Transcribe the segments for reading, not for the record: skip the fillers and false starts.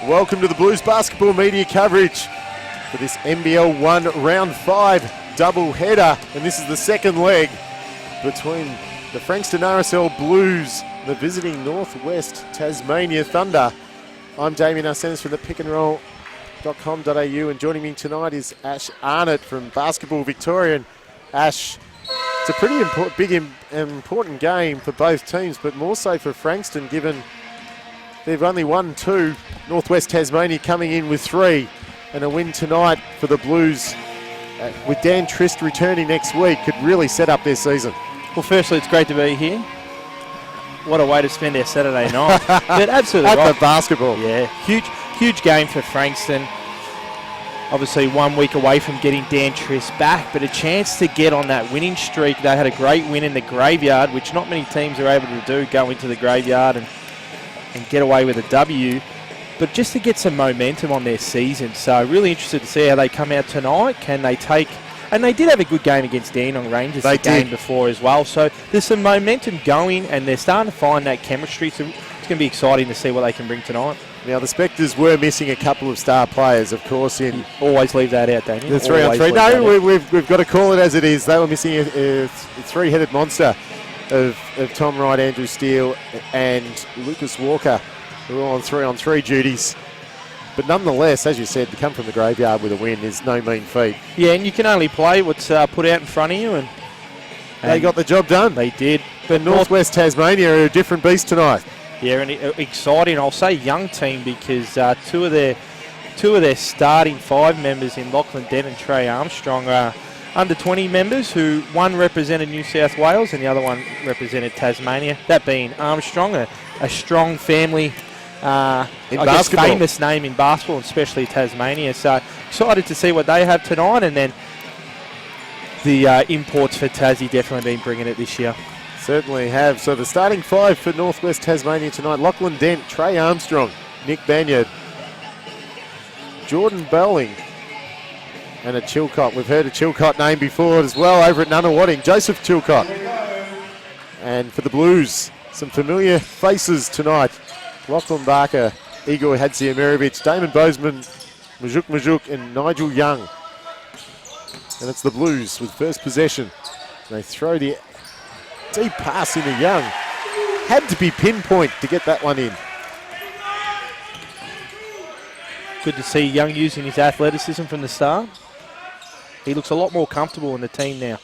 Welcome to the Blues basketball media coverage for this NBL 1 Round 5 double header. And this is the second leg between the Frankston RSL Blues and the visiting Northwest Tasmania Thunder. I'm Damien Arsenis from the pickandroll.com.au, and joining me tonight is Ash Arnott from Basketball Victoria. And Ash, it's a pretty important game for both teams, but more so for Frankston, given they've only won 2. Northwest Tasmania coming in with 3, and a win tonight for the Blues with Dan Trist returning next week could really set up their season. Well, firstly, it's great to be here. What a way to spend our Saturday night. But absolutely At right. the basketball. Yeah, huge game for Frankston. Obviously 1 week away from getting Dan Trist back, but a chance to get on that winning streak. They had a great win in the graveyard, which not many teams are able to do, go into the graveyard and get away with a W. But just to get some momentum on their season. So really interested to see how they come out tonight. Can they take... And they did have a good game against Dandenong Rangers the game before as well. So there's some momentum going, and they're starting to find that chemistry. So it's going to be exciting to see what they can bring tonight. Now, the Spectres were missing a couple of star players, of course. You always leave that out, Damien. The 3-on-3. No, we've got to call it as it is. They were missing a three-headed monster of Tom Wright, Andrew Steele, and Lucas Walker, who were on 3-on-3 duties. But nonetheless, as you said, to come from the graveyard with a win is no mean feat. Yeah, and you can only play what's put out in front of you. And they got the job done. They did. But Northwest Tasmania are a different beast tonight. Yeah, and exciting. I'll say young team, because two of their starting 5 members in Lachlan Dent and Trey Armstrong are under 20 members, who one represented New South Wales and the other one represented Tasmania. That being Armstrong, a strong family, I guess famous name in basketball, especially Tasmania. So excited to see what they have tonight, and then the imports for Tassie definitely been bringing it this year. Certainly have. So the starting 5 for Northwest Tasmania tonight: Lachlan Dent, Trey Armstrong, Nick Banyard, Jordan Bowling, and a Chilcott. We've heard a Chilcott name before as well over at Nunawading. Joseph Chilcott. And for the Blues, some familiar faces tonight: Lachlan Barker, Igor Hadziemirovic, Damon Bozeman, Majuk, and Nigel Young. And it's the Blues with first possession. They throw the deep pass into Young. Had to be pinpoint to get that one in. Good to see Young using his athleticism from the start. He looks a lot more comfortable in the team now.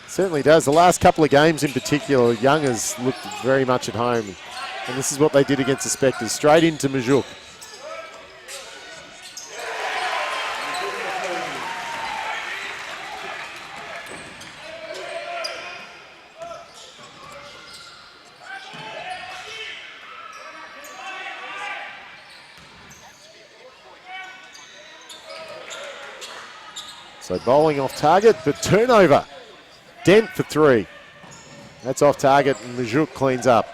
Certainly does. The last couple of games in particular, Young has looked very much at home. And this is what they did against the Spectres. Straight into Majuk. So bowling off target, but turnover. Dent for 3. That's off target, and Majuk cleans up.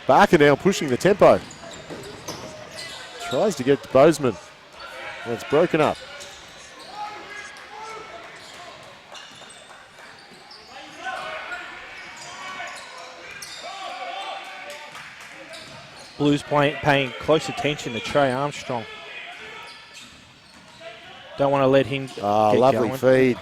Barker now pushing the tempo. Tries to get to Bozeman. And it's broken up. Blues paying close attention to Trey Armstrong. Don't want to let him get lovely going. Feed.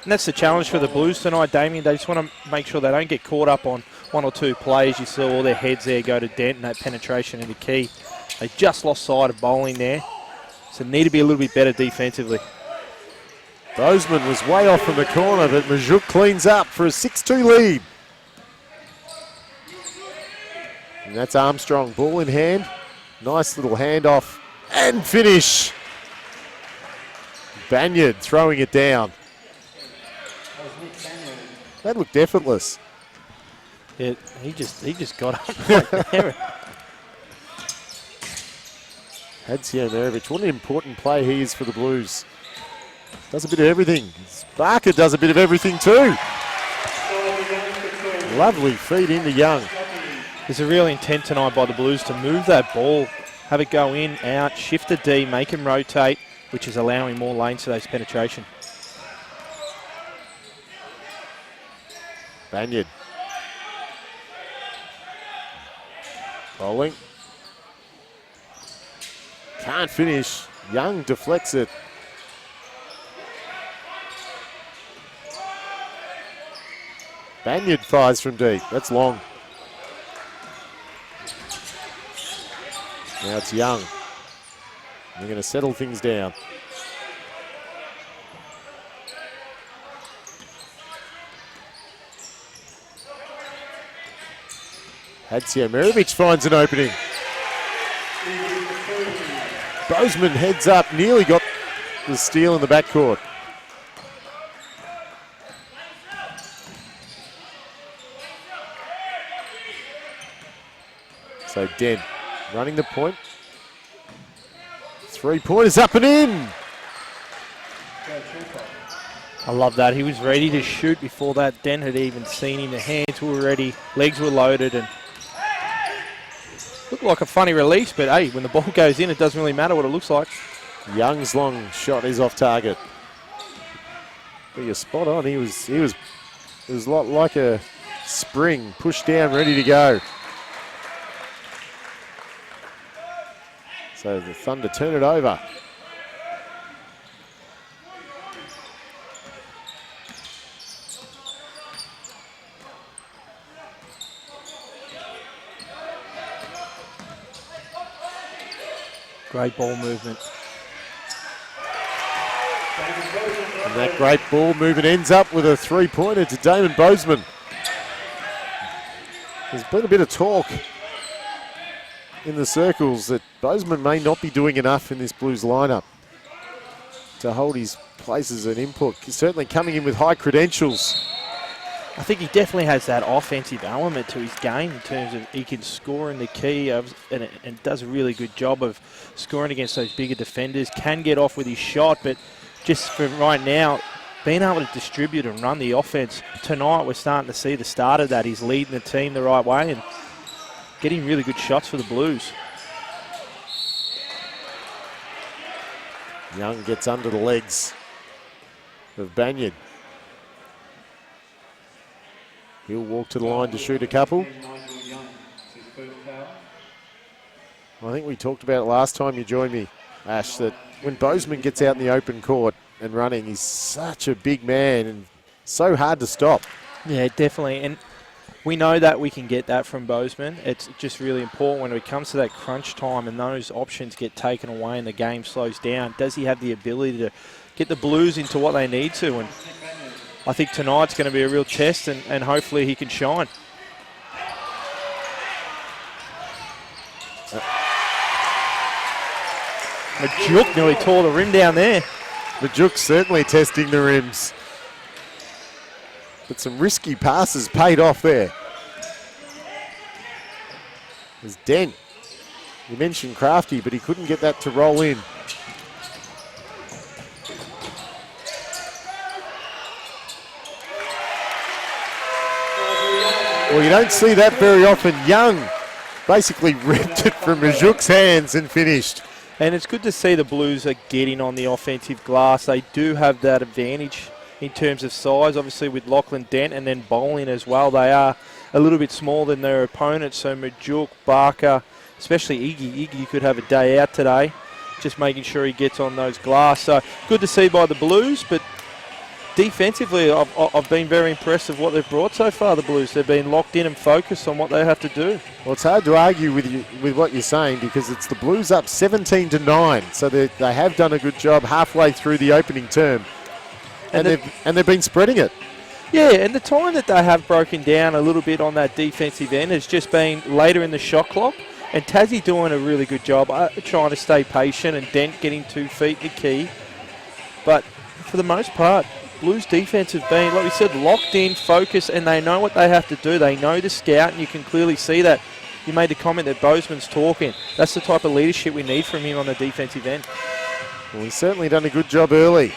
And that's the challenge for the Blues tonight, Damien. They just want to make sure they don't get caught up on 1 or 2 plays. You saw all their heads there go to Dent, and that penetration into key. They just lost sight of bowling there, so need to be a little bit better defensively. Bozeman was way off from the corner, but Majuk cleans up for a 6-2 lead. And that's Armstrong, ball in hand. Nice little handoff and finish. Banyard throwing it down. That looked effortless. Yeah, he just got up right there. Hadziemirovic, what an important play he is for the Blues. Does a bit of everything. Barker does a bit of everything too. Lovely feed into Young. There's a real intent tonight by the Blues to move that ball, have it go in, out, shift the D, make him rotate, which is allowing more lanes for those penetration. Banyard. Bowling. Can't finish. Young deflects it. Banyard fires from deep. That's long. Now it's Young. They're going to settle things down. Hadsio Mirovic finds an opening. Bozeman heads up, nearly got the steal in the backcourt. So Dent running the point. 3-pointers up and in. I love that. He was ready to shoot before that Dent had even seen him. The hands were ready, legs were loaded, and looked like a funny release, but hey, when the ball goes in, it doesn't really matter what it looks like. Young's long shot is off target. But you're spot on. It was like a spring, pushed down, ready to go. So the Thunder turn it over. Great ball movement. And that great ball movement ends up with a 3-pointer to Damon Bozeman. There's been a bit of talk in the circles that Bozeman may not be doing enough in this Blues lineup to hold his place as an input. He's certainly coming in with high credentials. I think he definitely has that offensive element to his game in terms of he can score in the key and does a really good job of scoring against those bigger defenders, can get off with his shot, but just for right now, being able to distribute and run the offense, tonight we're starting to see the start of that. He's leading the team the right way and getting really good shots for the Blues. Young gets under the legs of Banyard. He'll walk to the line to shoot a couple. I think we talked about it last time you joined me, Ash, that when Bozeman gets out in the open court and running, he's such a big man and so hard to stop. Yeah, definitely. And we know that we can get that from Bozeman. It's just really important when it comes to that crunch time and those options get taken away and the game slows down. Does he have the ability to get the Blues into what they need to? And I think tonight's going to be a real test, and hopefully he can shine. Majuk nearly tore the rim down there. Majuk certainly testing the rims. But some risky passes paid off there. There's Dent. You mentioned Crafty, but he couldn't get that to roll in. Well, you don't see that very often. Young basically ripped it from Majuk's hands and finished. And it's good to see the Blues are getting on the offensive glass. They do have that advantage in terms of size, obviously with Lachlan Dent and then bowling as well. They are a little bit smaller than their opponents, so Majuk, Barker, especially Iggy could have a day out today, just making sure he gets on those glass. So good to see by the Blues, but defensively, I've been very impressed with what they've brought so far, the Blues. They've been locked in and focused on what they have to do. Well, it's hard to argue with what you're saying because it's the Blues up 17-9, so they have done a good job halfway through the opening term, and they've been spreading it. Yeah, and the time that they have broken down a little bit on that defensive end has just been later in the shot clock, and Tassie doing a really good job trying to stay patient and Dent getting 2 feet the key. But for the most part, Blues defense have been, like we said, locked in, focused, and they know what they have to do. They know to scout, and you can clearly see that. You made the comment that Bozeman's talking. That's the type of leadership we need from him on the defensive end. Well, he's certainly done a good job early.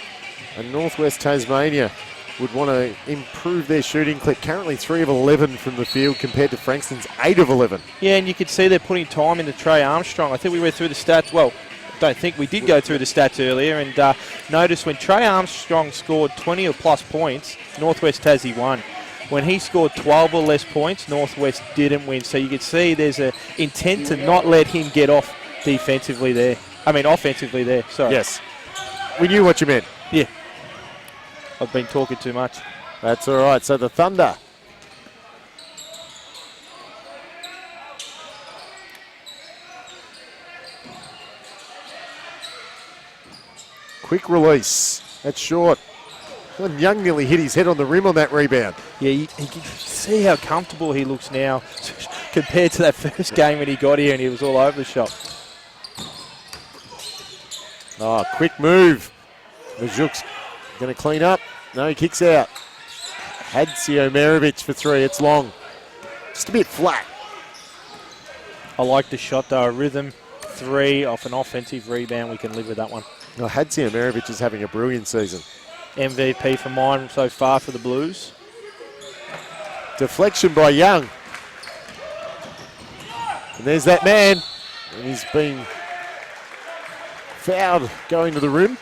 And Northwest Tasmania would want to improve their shooting clip. Currently 3 of 11 from the field compared to Frankston's 8 of 11. Yeah, and you can see they're putting time into Trey Armstrong. I think we went through the stats. Well, don't think we did go through the stats earlier, and notice when Trey Armstrong scored 20 or plus points, Northwest Tassie won. when he scored 12 or less points, Northwest didn't win. So you could see there's an intent to not let him get off defensively there. I mean, offensively there, sorry. Yes. We knew what you meant. Yeah. I've been talking too much. That's all right. So the Thunder. Quick release. That's short. And Young nearly hit his head on the rim on that rebound. Yeah, you can see how comfortable he looks now compared to that first game when he got here and he was all over the shop. Oh, quick move. Majuk's going to clean up. No, he kicks out. Hadzio Merovic for three. It's long. Just a bit flat. I like the shot though. A rhythm three off an offensive rebound. We can live with that one. No, Hadzio Merovic is having a brilliant season. MVP for mine so far for the Blues. Deflection by Young. And there's that man. And he's been fouled going to the rim.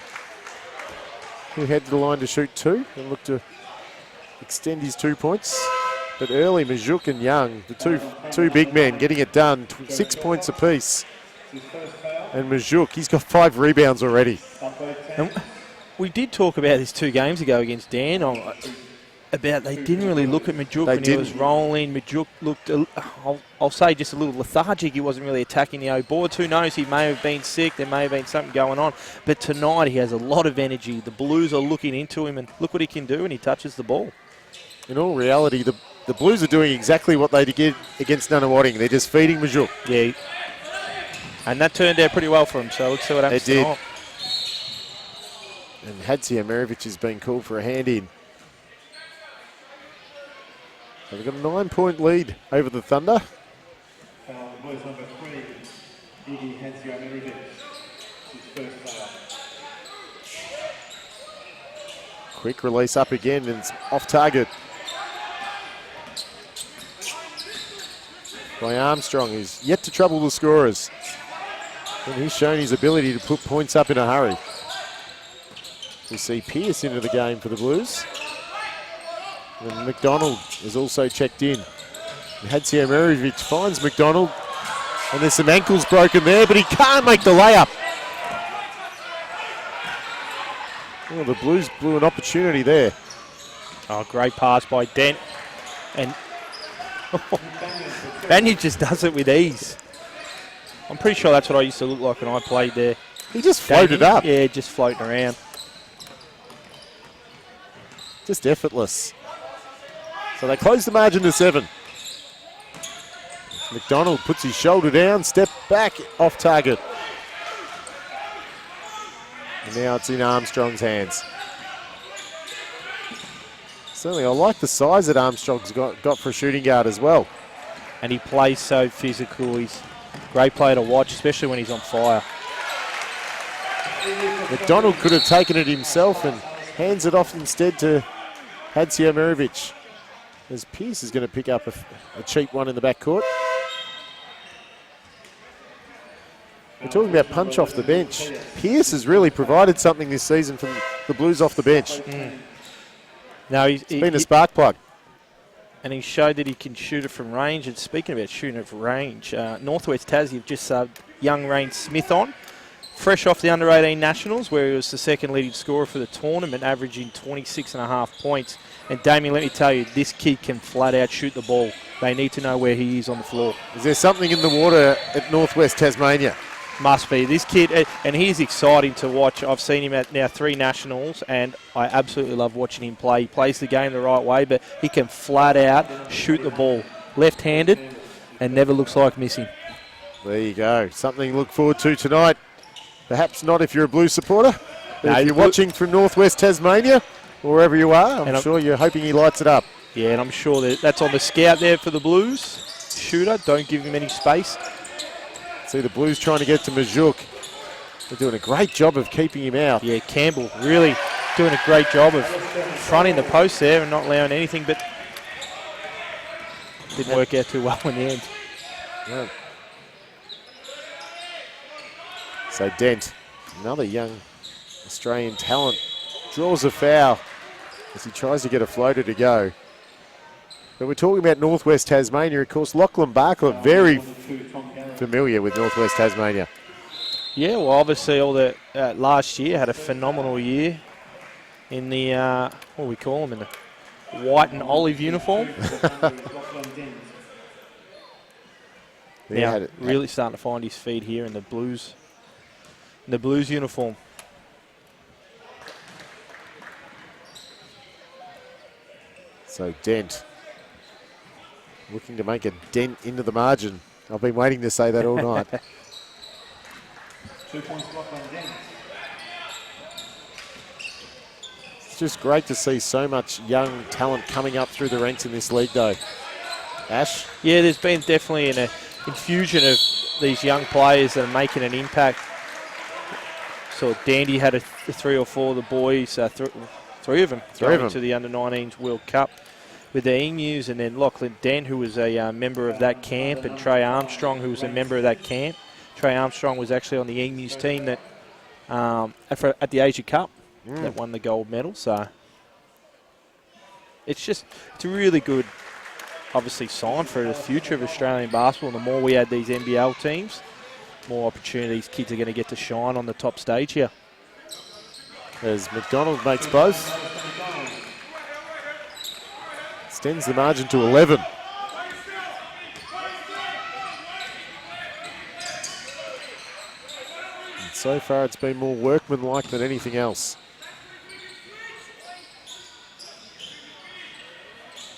He headed the line to shoot two and looked to extend his 2 points. But early, Majuk and Young, the two big men, getting it done. 6 points apiece. And Majuk, he's got 5 rebounds already. And we did talk about this 2 games ago against Dan about they didn't really look at Majuk when he was rolling. Majuk looked, I'll say, just a little lethargic. He wasn't really attacking the O boards. Who knows? He may have been sick. There may have been something going on. But tonight he has a lot of energy. The Blues are looking into him, and look what he can do when he touches the ball. In all reality, the Blues are doing exactly what they did against Nunawading. They're just feeding Majuk. Yeah. And that turned out pretty well for him, so let's see what happens tonight. And Hadzio Merovic has been called for a hand in. So they've got a 9-point lead over the Thunder. Blues number 20, Iggy Hadzio Merovic, his first player. Quick release up again and it's off target. By Armstrong, who's yet to trouble the scorers. And he's shown his ability to put points up in a hurry. We see Pearce into the game for the Blues. And McDonald is also checked in. Hadzio Merovic finds McDonald. And there's some ankles broken there, but he can't make the layup. Well, the Blues blew an opportunity there. Oh, great pass by Dent. And Banya just does it with ease. I'm pretty sure that's what I used to look like when I played there. He just floated up. Yeah, just floating around. Just effortless. So they close the margin to 7. McDonald puts his shoulder down, step back, off target. And now it's in Armstrong's hands. Certainly, I like the size that Armstrong's got for a shooting guard as well. And he plays so physical. He's a great player to watch, especially when he's on fire. McDonald could have taken it himself and hands it off instead to Hadzio Merovic. As Pearce is going to pick up a cheap one in the backcourt. We're talking about punch off the bench. Pearce has really provided something this season for the Blues off the bench. No, he's been a spark plug. And he showed that he can shoot it from range. And speaking about shooting it from range, Northwest Tassie have just subbed young Rain Smith on. Fresh off the under-18 Nationals, where he was the second leading scorer for the tournament, averaging 26.5 points. And Damien, let me tell you, this kid can flat out shoot the ball. They need to know where he is on the floor. Is there something in the water at Northwest Tasmania? Must be. This kid, and he's exciting to watch. I've seen him at now 3 Nationals, and I absolutely love watching him play. He plays the game the right way, but he can flat out shoot the ball. Left-handed, and never looks like missing. There you go. Something to look forward to tonight. Perhaps not if you're a Blues supporter, but no, if you're watching from Northwest Tasmania, or wherever you are, I'm sure you're hoping he lights it up. Yeah, and I'm sure that's on the scout there for the Blues. Shooter, don't give him any space. See the Blues trying to get to Majuk. They're doing a great job of keeping him out. Yeah, Campbell really doing a great job of fronting the post there and not allowing anything, but didn't work out too well in the end. No. So Dent, another young Australian talent, draws a foul as he tries to get a floater to go. But we're talking about Northwest Tasmania. Of course, Lachlan Barker, very familiar with Northwest Tasmania. Yeah, well, obviously all the last year had a phenomenal year in the, what do we call them, in the white and olive uniform. Now, really starting to find his feet here in the Blues uniform. So Dent looking to make a dent into the margin. I've been waiting to say that all night. 2 points Lachlan Dent. It's just great to see so much young talent coming up through the ranks in this league, though. Ash? Yeah, there's been definitely an infusion of these young players that are making an impact. So Dandy had a 3 or 4 of the boys, three of them going to the Under-19s World Cup with the Emus, and then Lachlan Dent, who was a member of that camp, and Trey Armstrong, who was a member of that camp. Trey Armstrong was actually on the Emus team that at the Asia Cup that won the gold medal. So it's a really good, obviously, sign for the future of Australian basketball. And the more we add these NBL teams, more opportunities kids are going to get to shine on the top stage here. As McDonald makes both. Extends the margin to 11. And so far it's been more workmanlike than anything else.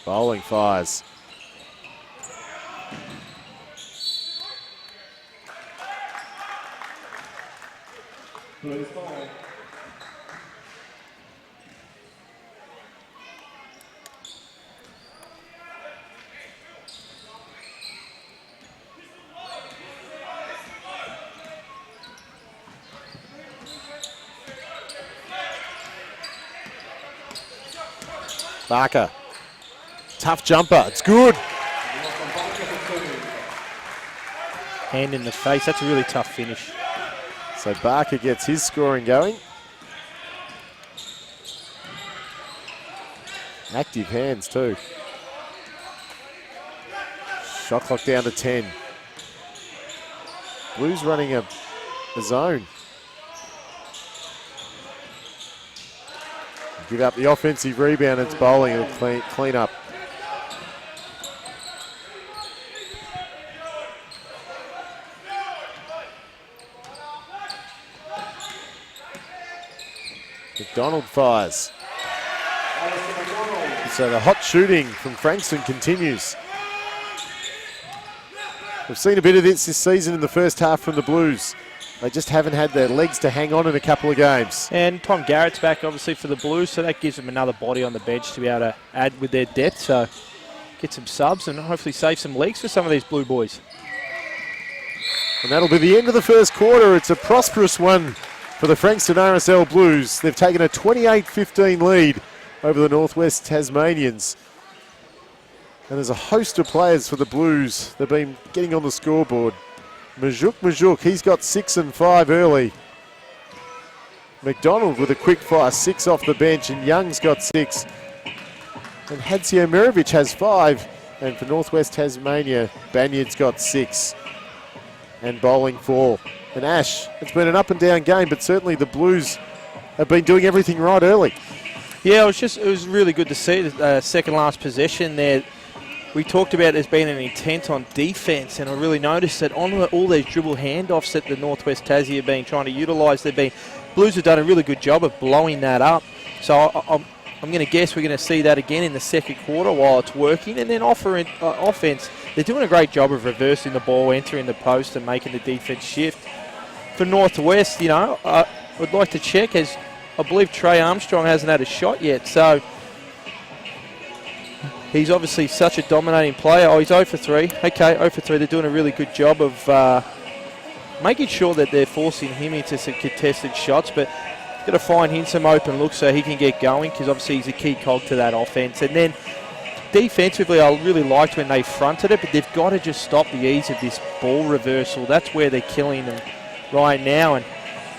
Bowling fires. Blues ball. Barker. Tough jumper. It's good. Hand in the face. That's a really tough finish. So Barker gets his scoring going. Active hands too. Shot clock down to 10. Blues running a zone. Give up the offensive rebound. It's bowling. It'll clean up. McDonald fires. So the hot shooting from Frankston continues. We've seen a bit of this season in the first half from the Blues. They just haven't had their legs to hang on in a couple of games. And Tom Garrett's back, obviously, for the Blues, so that gives them another body on the bench to be able to add with their depth. So get some subs and hopefully save some legs for some of these Blue boys. And that'll be the end of the first quarter. It's a prosperous one for the Frankston RSL Blues. They've taken a 28-15 lead over the Northwest Tasmanians. And there's a host of players for the Blues. They've been getting on the scoreboard. Majuk, he's got 6 and 5 early. McDonald with a quick fire, 6 off the bench, and Young's got 6. And Hadzio Mirovic has 5. And for Northwest Tasmania, Banyard's got 6. And bowling 4. And Ash, it's been an up and down game, but certainly the Blues have been doing everything right early. Yeah, it was really good to see the second last possession there. We talked about there's been an intent on defence, and I really noticed that on all these dribble handoffs that the Northwest Tassie have been trying to utilise, Blues have done a really good job of blowing that up. So I'm going to guess we're going to see that again in the second quarter while it's working. And then offence, they're doing a great job of reversing the ball, entering the post and making the defence shift. For Northwest, I would like to check, as I believe Trey Armstrong hasn't had a shot yet. So he's obviously such a dominating player. Oh, he's 0 for 3. Okay, 0 for 3. They're doing a really good job of making sure that they're forcing him into some contested shots, but got to find him some open looks so he can get going, because obviously he's a key cog to that offense. And then defensively, I really liked when they fronted it, but they've got to just stop the ease of this ball reversal. That's where they're killing them right now. And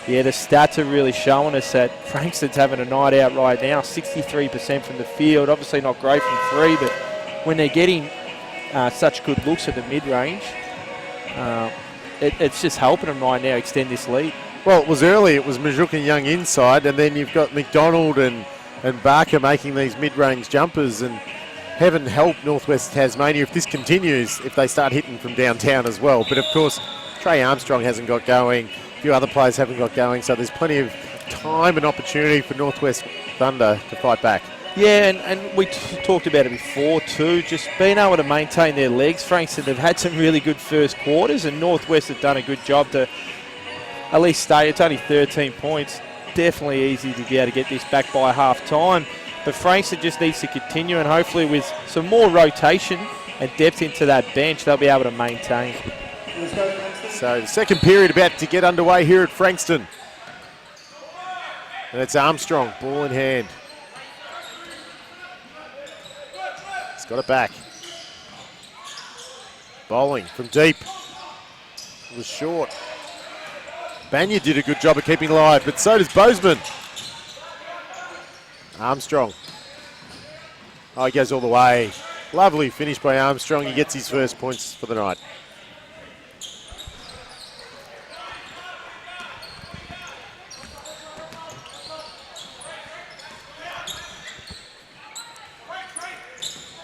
yeah, the stats are really showing us that Frankston's having a night out right now. 63% from the field. Obviously not great from 3, but when they're getting such good looks at the mid-range, it's just helping them right now extend this lead. Well, it was early. It was Majuk and Young inside, and then you've got McDonald and Barker making these mid-range jumpers, and heaven help Northwest Tasmania if this continues, if they start hitting from downtown as well. But of course, Trey Armstrong hasn't got going. A few other players haven't got going, so there's plenty of time and opportunity for Northwest Thunder to fight back. Yeah, and we talked about it before too, just being able to maintain their legs. Frankston, they've had some really good first quarters, and Northwest have done a good job to at least stay. It's only 13 points. Definitely easy to be able to get this back by half time. But Frankston just needs to continue, and hopefully with some more rotation and depth into that bench, they'll be able to maintain. So the second period about to get underway here at Frankston. And it's Armstrong, ball in hand. He's got it back. Bowling from deep. It was short. Banya did a good job of keeping alive, but so does Bozeman. Armstrong. Oh, he goes all the way. Lovely finish by Armstrong. He gets his first points for the night.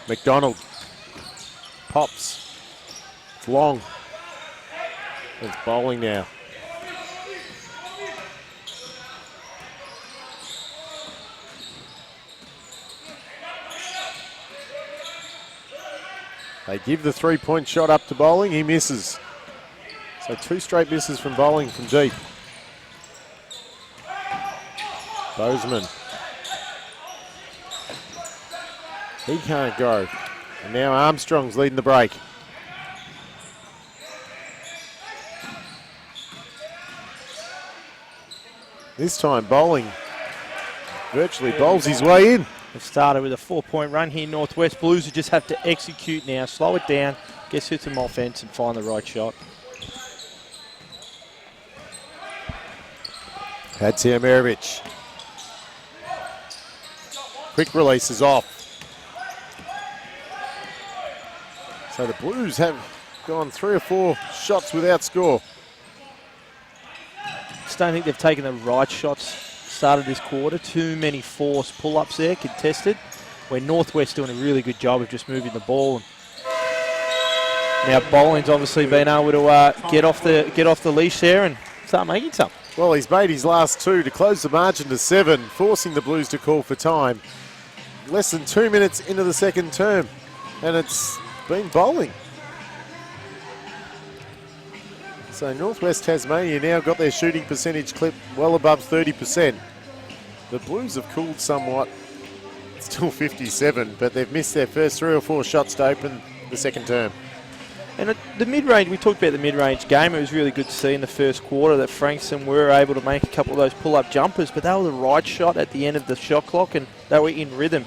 McDonald pops. It's long. It's bowling now. They give the three-point shot up to bowling. He misses. So 2 straight misses from bowling from deep. Bozeman. He can't go. And now Armstrong's leading the break. This time bowling virtually bowls his way in. They've started with a 4-point run here. Northwest Blues just have to execute now, slow it down, get to some offense and find the right shot. Hadzier Merovic. Quick release is off. So the Blues have gone 3 or 4 shots without score. Just don't think they've taken the right shots. Started this quarter, too many forced pull-ups there, contested, where Northwest doing a really good job of just moving the ball. Now bowling's obviously been able to get off the leash there and start making some. Well, he's made his last 2 to close the margin to 7, forcing the Blues to call for time. Less than 2 minutes into the second term, and it's been bowling. So Northwest Tasmania now got their shooting percentage clip well above 30%. The Blues have cooled somewhat. It's still 57, but they've missed their first 3 or 4 shots to open the second term. And at the mid-range, we talked about the mid-range game. It was really good to see in the first quarter that Frankston were able to make a couple of those pull-up jumpers, but they were the right shot at the end of the shot clock, and they were in rhythm.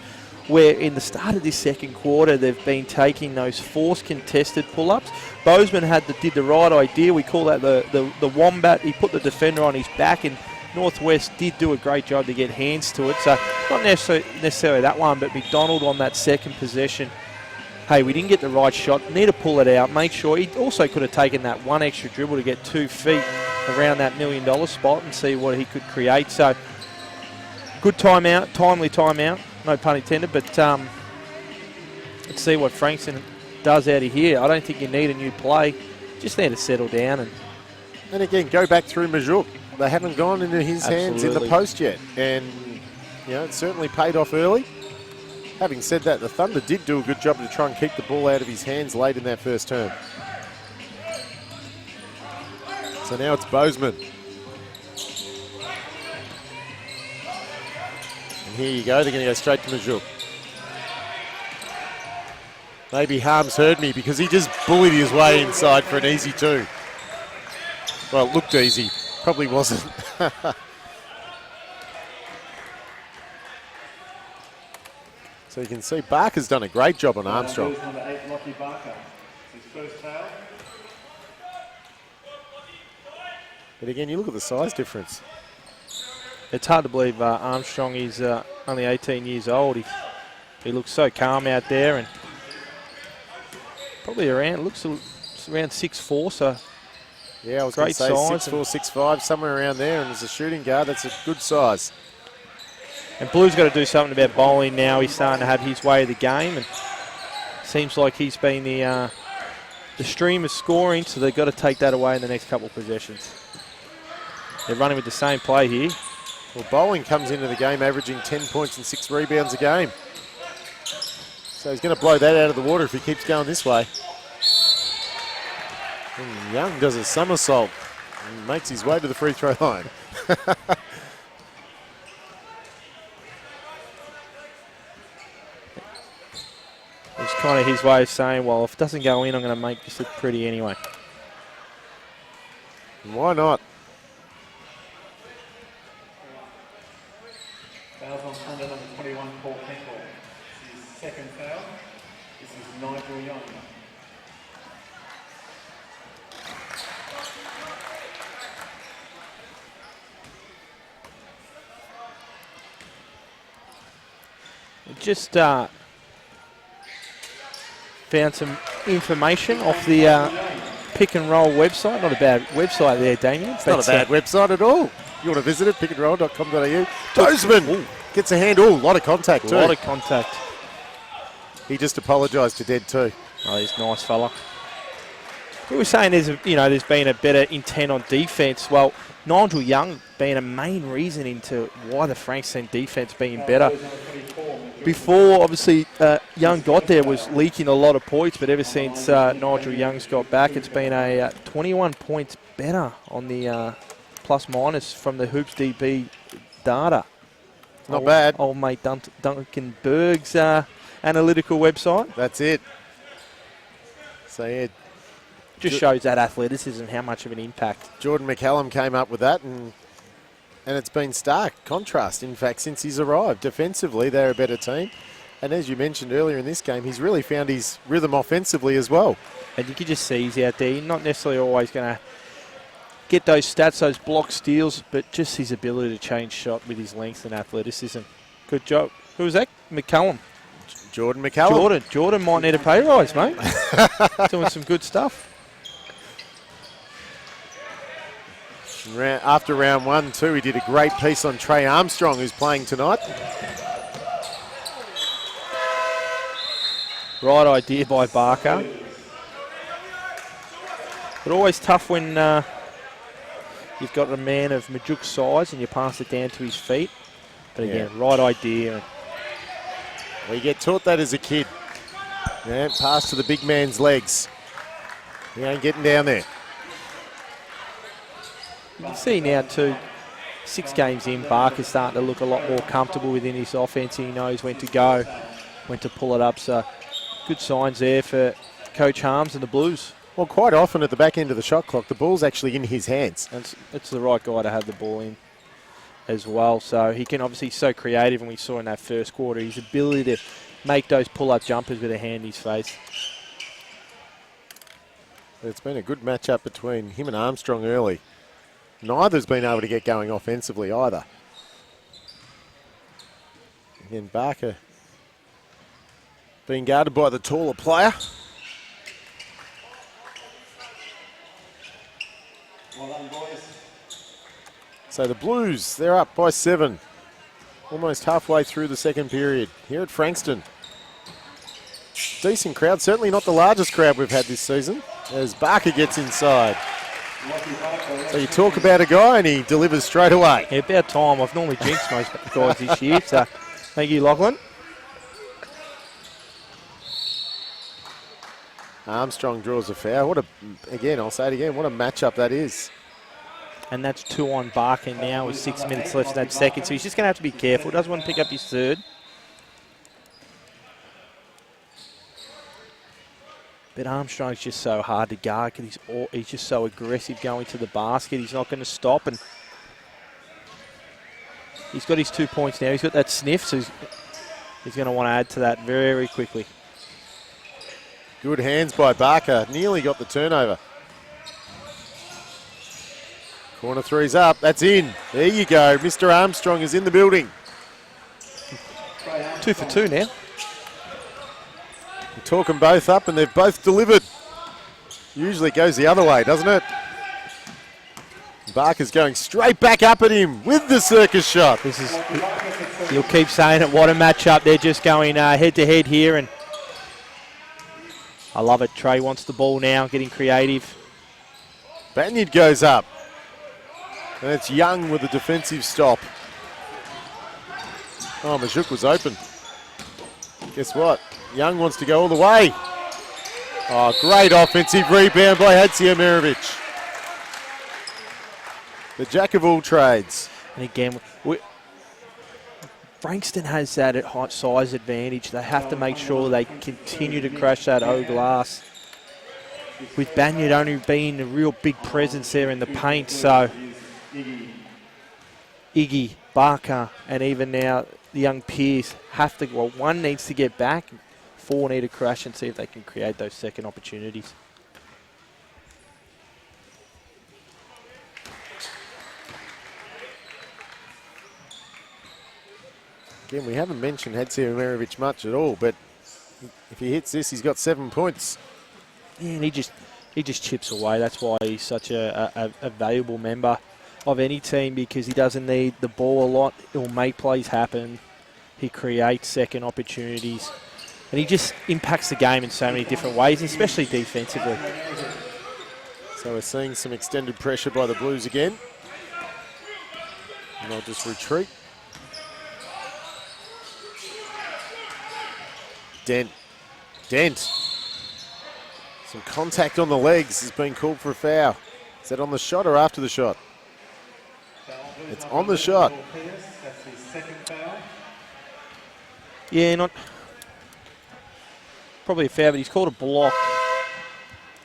Where in the start of this second quarter, they've been taking those forced contested pull-ups. Bozeman did the right idea. We call that the wombat. He put the defender on his back, and Northwest did do a great job to get hands to it. So not necessarily that one, but McDonald on that second possession. Hey, we didn't get the right shot. Need to pull it out. Make sure he also could have taken that one extra dribble to get 2 feet around that $1 million spot and see what he could create. So good timeout, timely timeout. No pun intended, but let's see what Frankston does out of here. I don't think you need a new play. Just need to settle down. And again, go back through Majuk. They haven't gone into his hands in the post yet. And, you know, it certainly paid off early. Having said that, the Thunder did do a good job to try and keep the ball out of his hands late in that first term. So now it's Bozeman. Here you go, they're going to go straight to Majuk. Maybe Harms heard me because he just bullied his way inside for an easy 2. Well, it looked easy. Probably wasn't. So you can see Barker's done a great job on Armstrong. Number 8, Lockie Barker. His first tail. But again, you look at the size difference. It's hard to believe Armstrong is only 18 years old. He looks so calm out there, and probably around, looks around 6'4", so Yeah, I was going to great say size. 6'4", 6'5", somewhere around there, and as a shooting guard, that's a good size. And Blue's got to do something about bowling now. He's starting to have his way of the game, and seems like he's been the stream of scoring, so they've got to take that away in the next couple of possessions. They're running with the same play here. Well, bowling comes into the game averaging 10 points and 6 rebounds a game. So he's going to blow that out of the water if he keeps going this way. And Young does a somersault and makes his way to the free throw line. It's kind of his way of saying, well, if it doesn't go in, I'm going to make this look pretty anyway. Why not? Fouls on under number 21, Paul Henkel. This is his second foul. This is Nigel Young. Just found some information off the Pick and Roll website. Not a bad website there, Damien. It's not a bad website at all. You want to visit it, pickandroll.com.au. Dozeman gets a hand. A lot of contact too. A lot of contact. He just apologised to Dead too. Oh, he's a nice fella. We were saying there's been a better intent on defence. Well, Nigel Young being a main reason into why the Frankston defence being better. Before, obviously, Young got there, was leaking a lot of points, but ever since Nigel Young's got back, it's been a 21 points better on the plus-minus from the Hoops DB data. Not bad. Old mate Duncan Berg's analytical website. That's it. So, yeah. Just shows that athleticism, how much of an impact. Jordan McCallum came up with that, and it's been stark contrast, in fact, since he's arrived. Defensively, they're a better team. And as you mentioned earlier in this game, he's really found his rhythm offensively as well. And you can just see he's out there. He's not necessarily always going to get those stats, those block steals, but just his ability to change shot with his length and athleticism. Good job. Who was that? McCallum. Jordan McCallum. Jordan might need a pay rise, mate. Doing some good stuff. After round 1, too, he did a great piece on Trey Armstrong, who's playing tonight. Right idea by Barker. But always tough when you've got a man of Majuk's size and you pass it down to his feet. But again, right idea. Well, you get taught that as a kid. Yeah, pass to the big man's legs. He ain't getting down there. You can see now too, 6 games in, Barker's starting to look a lot more comfortable within his offense. He knows when to go, when to pull it up. So good signs there for Coach Harms and the Blues. Well, quite often at the back end of the shot clock, the ball's actually in his hands. That's the right guy to have the ball in as well. So he can obviously, so creative, and we saw in that first quarter, his ability to make those pull-up jumpers with a hand in his face. It's been a good matchup between him and Armstrong early. Neither's been able to get going offensively either. Again, Barker being guarded by the taller player. Well done, boys. So the Blues, they're up by 7. Almost halfway through the second period here at Frankston. Decent crowd, certainly not the largest crowd we've had this season, as Barker gets inside. So you talk about a guy and he delivers straight away. Yeah, about time. I've normally jinxed most guys this year, so thank you, Lachlan. Armstrong draws a foul. I'll say it again, what a matchup that is. And that's 2 on Barker now with 6 minutes left in that second, so he's just going to have to be careful. Doesn't want to pick up his third. But Armstrong's just so hard to guard because he's just so aggressive going to the basket. He's not going to stop, and he's got his 2 points now. He's got that sniff, so he's going to want to add to that very quickly. Good hands by Barker. Nearly got the turnover. Corner three's up. That's in. There you go. Mr. Armstrong is in the building. 2 for 2 now. talk them both up, and they've both delivered. Usually it goes the other way, doesn't it? Barker's going straight back up at him with the circus shot. This is, you'll keep saying it, what a matchup. They're just going head-to-head here, and I love it. Trey wants the ball now, getting creative. Banyard goes up. And it's Young with a defensive stop. Oh, Majuk was open. Guess what? Young wants to go all the way. Oh, great offensive rebound by Hadziemirovic. The jack of all trades. And again, Frankston has that height size advantage. They have to make sure they continue to crash that O glass. With Banyard only being a real big presence there in the paint, so Iggy, Barker, and even now the young Pierce have to, well, one needs to get back, four need to crash and see if they can create those second opportunities. Again, we haven't mentioned Hadziemirovic much at all, but if he hits this, he's got 7 points. Yeah, and he just chips away. That's why he's such a valuable member of any team, because he doesn't need the ball a lot. He'll make plays happen. He creates second opportunities. And he just impacts the game in so many different ways, especially defensively. So we're seeing some extended pressure by the Blues again. And they'll just retreat. Dent. Some contact on the legs has been called for a foul. Is that on the shot or after the shot? It's on the shot. That's his second foul. Yeah, not probably a foul, but he's called a block.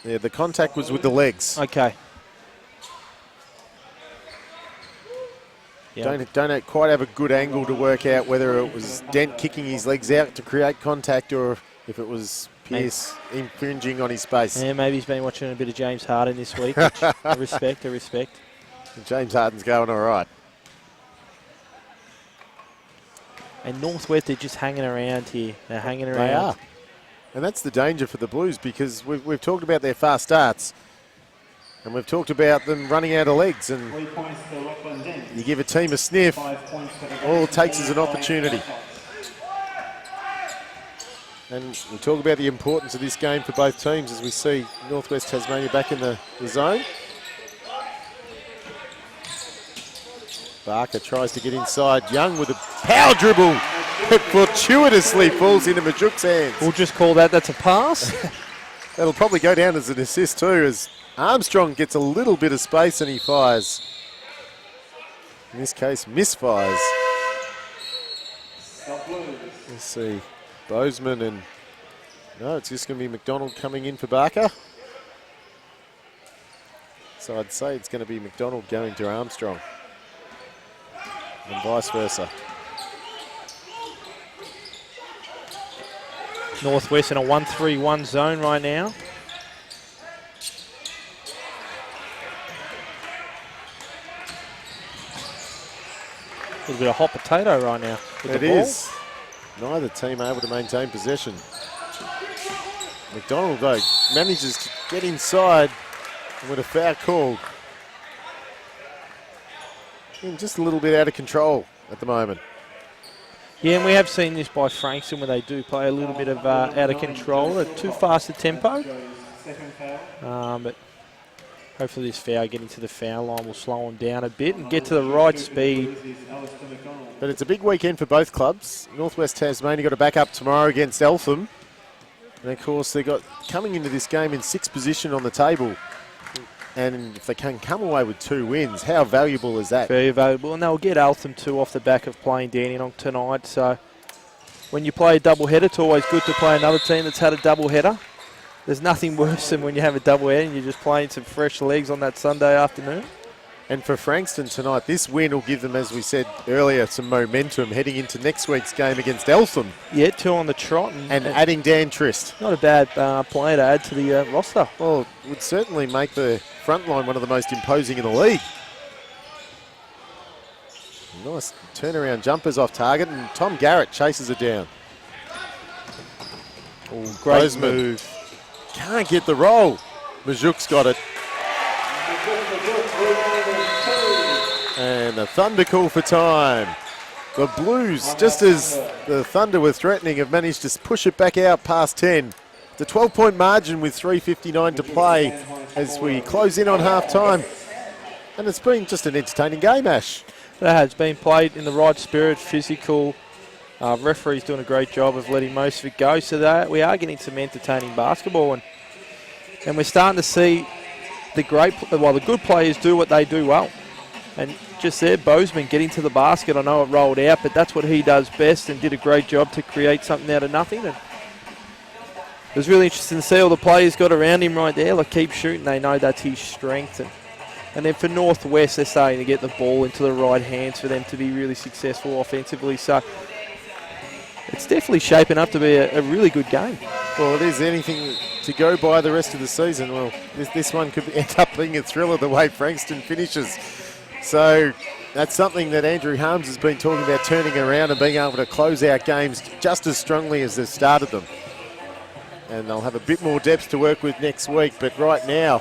Yeah, the contact was with the legs. Okay. Yeah. Don't quite have a good angle to work out whether it was Dent kicking his legs out to create contact or if it was Pierce infringing on his space. Yeah, maybe he's been watching a bit of James Harden this week, which I respect. And James Harden's going all right. And Northwest, they're just hanging around here. They're hanging around. They are. And that's the danger for the Blues, because we've talked about their fast starts. And we've talked about them running out of legs. And 3 points to Lachlan Dent. you give a team a sniff, 5 points to the all it takes is an opportunity. And we talk about the importance of this game for both teams as we see Northwest Tasmania back in the zone. Barker tries to get inside. Young with a power dribble. It fortuitously falls into Majuk's hands. We'll just call that's a pass. That'll probably go down as an assist too, as Armstrong gets a little bit of space and he fires. In this case, misfires. Let's see. Bozeman and... No, it's just going to be McDonald coming in for Barker. So I'd say it's going to be McDonald going to Armstrong. And vice versa. Northwest in a 1-3-1 zone right now. A little bit of hot potato right now. It is. Neither team able to maintain possession. McDonald, though, manages to get inside with a foul called. And just a little bit out of control at the moment. Yeah, and we have seen this by Frankston where they do play a little bit of out of control. They're too fast a tempo. But hopefully this foul getting to the foul line will slow them down a bit and get to the right speed. But it's a big weekend for both clubs. Northwest Tasmania got to back up tomorrow against Eltham. And of course they got coming into this game in 6th position on the table. And if they can come away with 2 wins, how valuable is that? Very valuable. And they'll get Eltham too off the back of playing Dandenong tonight. So when you play a double-header, it's always good to play another team that's had a double-header. There's nothing worse than when you have a double-header and you're just playing some fresh legs on that Sunday afternoon. And for Frankston tonight, this win will give them, as we said earlier, some momentum heading into next week's game against Eltham. Yeah, 2 on the trot. And adding Dan Trist. Not a bad player to add to the roster. Well, it would certainly make the front line one of the most imposing in the league. Nice turnaround jumpers off target, and Tom Garrett chases it down. Oh, great Bozeman move. can't get the roll. Majuk's got it. And the Thunder call for time. The Blues, just as the Thunder were threatening, have managed to push it back out past 10. It's a 12-point margin with 3:59 to play as we close in on half-time. And it's been just an entertaining game, Ash. That has been played in the right spirit, physical. Referee's doing a great job of letting most of it go. So that we are getting some entertaining basketball. And we're starting to see the good players do what they do well. And just there, Bozeman getting to the basket. I know it rolled out, but that's what he does best and did a great job to create something out of nothing. And it was really interesting to see all the players got around him right there. Like, keep shooting. They know that's his strength. And then for Northwest, they're starting to get the ball into the right hands for them to be really successful offensively. So it's definitely shaping up to be a really good game. Well, it is anything to go by the rest of the season. Well, this one could end up being a thriller the way Frankston finishes. So that's something that Andrew Harms has been talking about, turning around and being able to close out games just as strongly as they've started them. And they'll have a bit more depth to work with next week. But right now,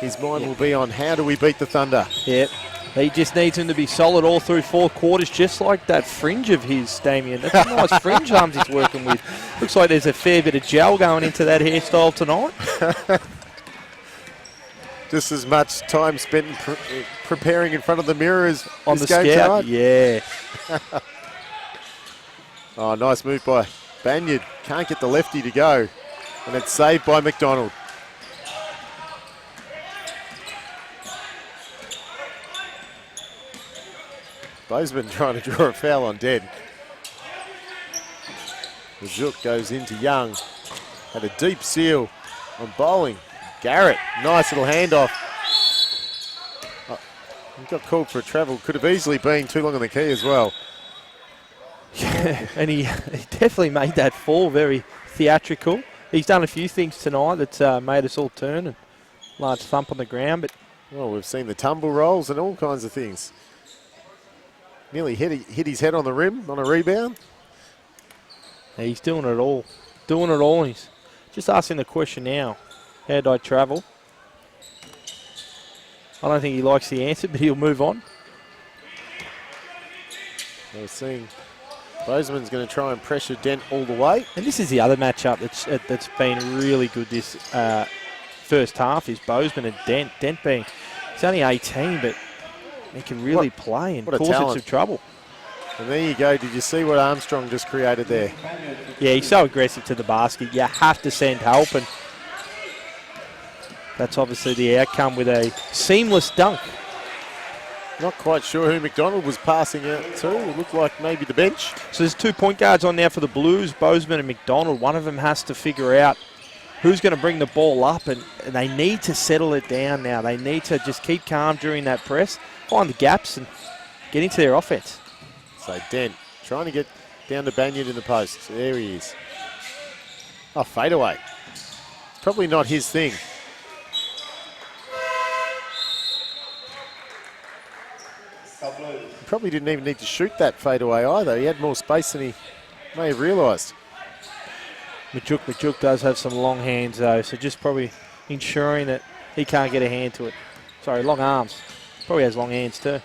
his mind will be on how do we beat the Thunder. Yep. He just needs him to be solid all through 4 quarters, just like that fringe of his, Damien. That's a nice fringe Harms he's working with. Looks like there's a fair bit of gel going into that hairstyle tonight. Just as much time spent preparing in front of the mirror as on the game scout. tonight. Yeah. Oh, nice move by Banyard. Can't get the lefty to go. And it's saved by McDonald. Bozeman trying to draw a foul on Den. The Zook goes into Young. Had a deep seal on bowling. Garrett, nice little handoff. Oh, he got called for a travel. Could have easily been too long on the key as well. Yeah, and he definitely made that fall very theatrical. He's done a few things tonight that's made us all turn, and large thump on the ground. But well, we've seen the tumble rolls and all kinds of things. Nearly hit his head on the rim on a rebound. He's doing it all. Doing it all. He's just asking the question now. How did I travel? I don't think he likes the answer, but he'll move on. We're seeing Bozeman's going to try and pressure Dent all the way. And this is the other matchup that's been really good this first half, is Bozeman and Dent. Dent being, he's only 18, but he can really play and cause it some trouble. And there you go. Did you see what Armstrong just created there? Yeah, he's so aggressive to the basket. You have to send help, and that's obviously the outcome with a seamless dunk. Not quite sure who McDonald was passing out to. It looked like maybe the bench. So there's 2 point guards on now for the Blues, Bozeman and McDonald. One of them has to figure out who's going to bring the ball up, and they need to settle it down now. They need to just keep calm during that press, find the gaps, and get into their offense. So Dent trying to get down to Banyard in the post. There he is. Oh, fadeaway. It's probably not his thing. Probably didn't even need to shoot that fadeaway either. He had more space than he may have realised. Majuk does have some long hands though, so just probably ensuring that he can't get a hand to it. Sorry, long arms. Probably has long hands too.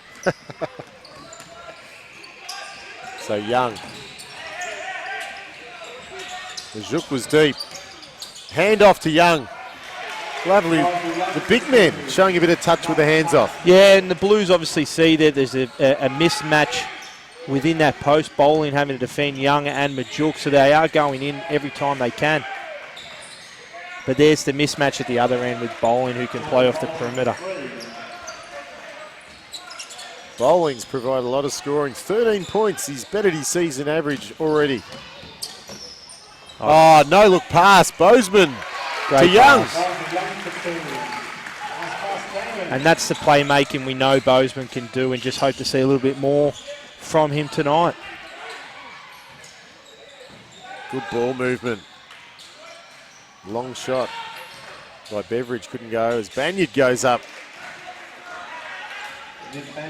So Young. Majuk was deep. Hand off to Young. Lovely. The big man showing a bit of touch with the hands off. Yeah, and the Blues obviously see that there's a mismatch within that post. Bowling having to defend Young and Majuk, so they are going in every time they can. But there's the mismatch at the other end with Bowling, who can play off the perimeter. Bowling's provided a lot of scoring. 13 points. He's bettered his season average already. Oh, no look pass. Bozeman to Young. And that's the playmaking we know Bozeman can do, and just hope to see a little bit more from him tonight. Good ball movement. Long shot by Beveridge, couldn't go as Banyard goes up.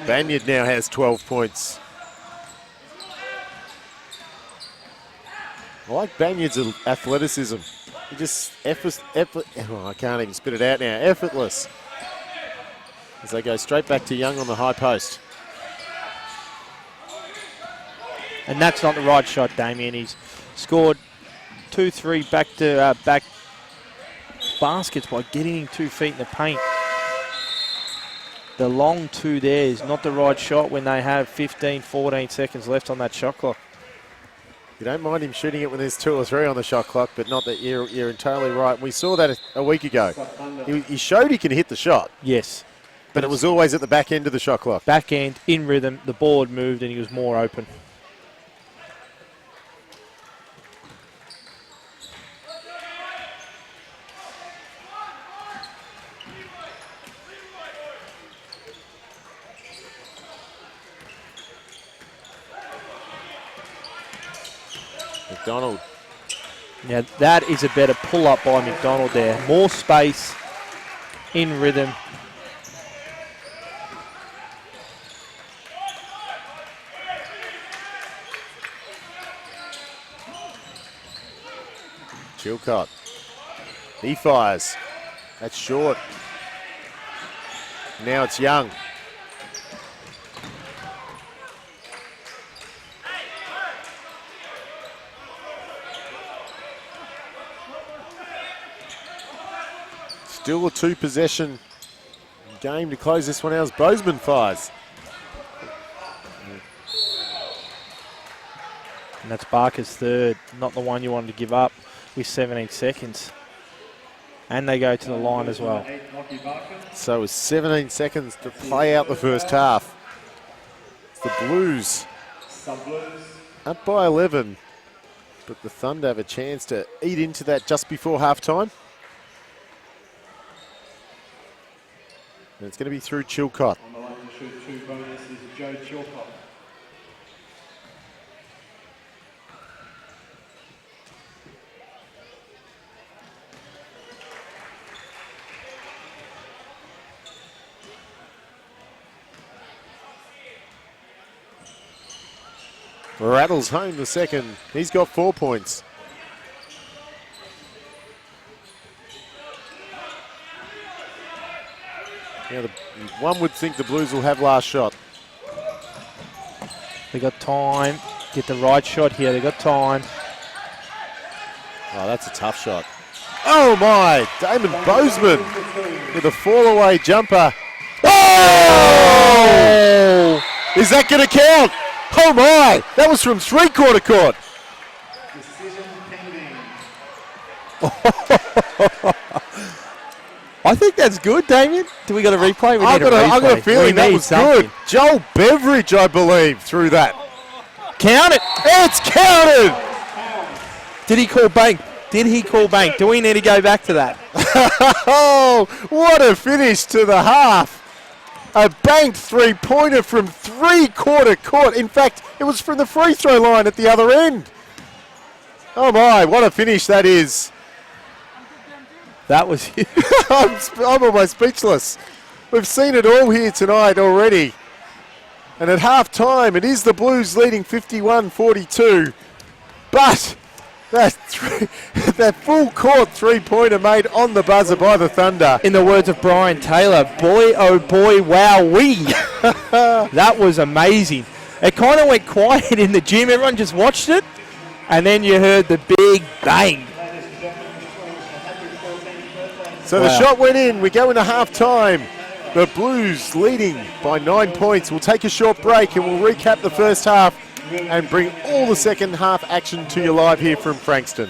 Banyard now has 12 points. I like Banyard's athleticism. He just I can't even spit it out now. Effortless. As they go straight back to Young on the high post. And that's not the right shot, Damien. He's scored 2-3 back-to-back baskets by getting 2 feet in the paint. The long two there is not the right shot when they have 15, 14 seconds left on that shot clock. You don't mind him shooting it when there's 2 or 3 on the shot clock, but not that you're entirely right. We saw that a week ago. He showed he can hit the shot. Yes. But it was always at the back end of the shot clock. Back end, in rhythm, the board moved and he was more open. McDonald. Now that is a better pull-up by McDonald there. More space, in rhythm. Chilcott. He fires. That's short. Now it's Young. Still a 2-possession game to close this one out as Bozeman fires. And that's Barker's third, not the one you wanted to give up with 17 seconds. And they go to the line as well. So with 17 seconds to play out the first half. It's the Blues up by 11, but the Thunder have a chance to eat into that just before halftime. And it's going to be through Chilcott. On the line to shoot 2 bonus is Joe Chilcott. Rattles home the second. He's got 4 points. Now, one would think the Blues will have last shot. They got time. Get the right shot here. They got time. Oh, that's a tough shot. Oh my! Damon Bozeman with a fall-away jumper. Oh! Is that going to count? Oh my! That was from 3/4 court. Decision pending. I think that's good, Damien. Do we got a replay? We I've need a replay. got a feeling We that need was something. good. Joel Beveridge, I believe, threw that. Count it. It's counted! Did he call bank? Did he call bank? Do we need to go back to that? Oh, what a finish to the half. A banked 3-pointer from 3/4 court. In fact, it was from the free throw line at the other end. Oh my, what a finish that is. That was huge. I'm almost speechless. We've seen it all here tonight already. And at half-time, it is the Blues leading 51-42. But that full-court 3-pointer made on the buzzer by the Thunder. In the words of Brian Taylor, boy, oh boy, wow-wee. That was amazing. It kind of went quiet in the gym. Everyone just watched it. And then you heard the big bang. So the shot went in. We go into half-time. The Blues leading by 9 points. We'll take a short break and we'll recap the first half and bring all the second half action to you live here from Frankston.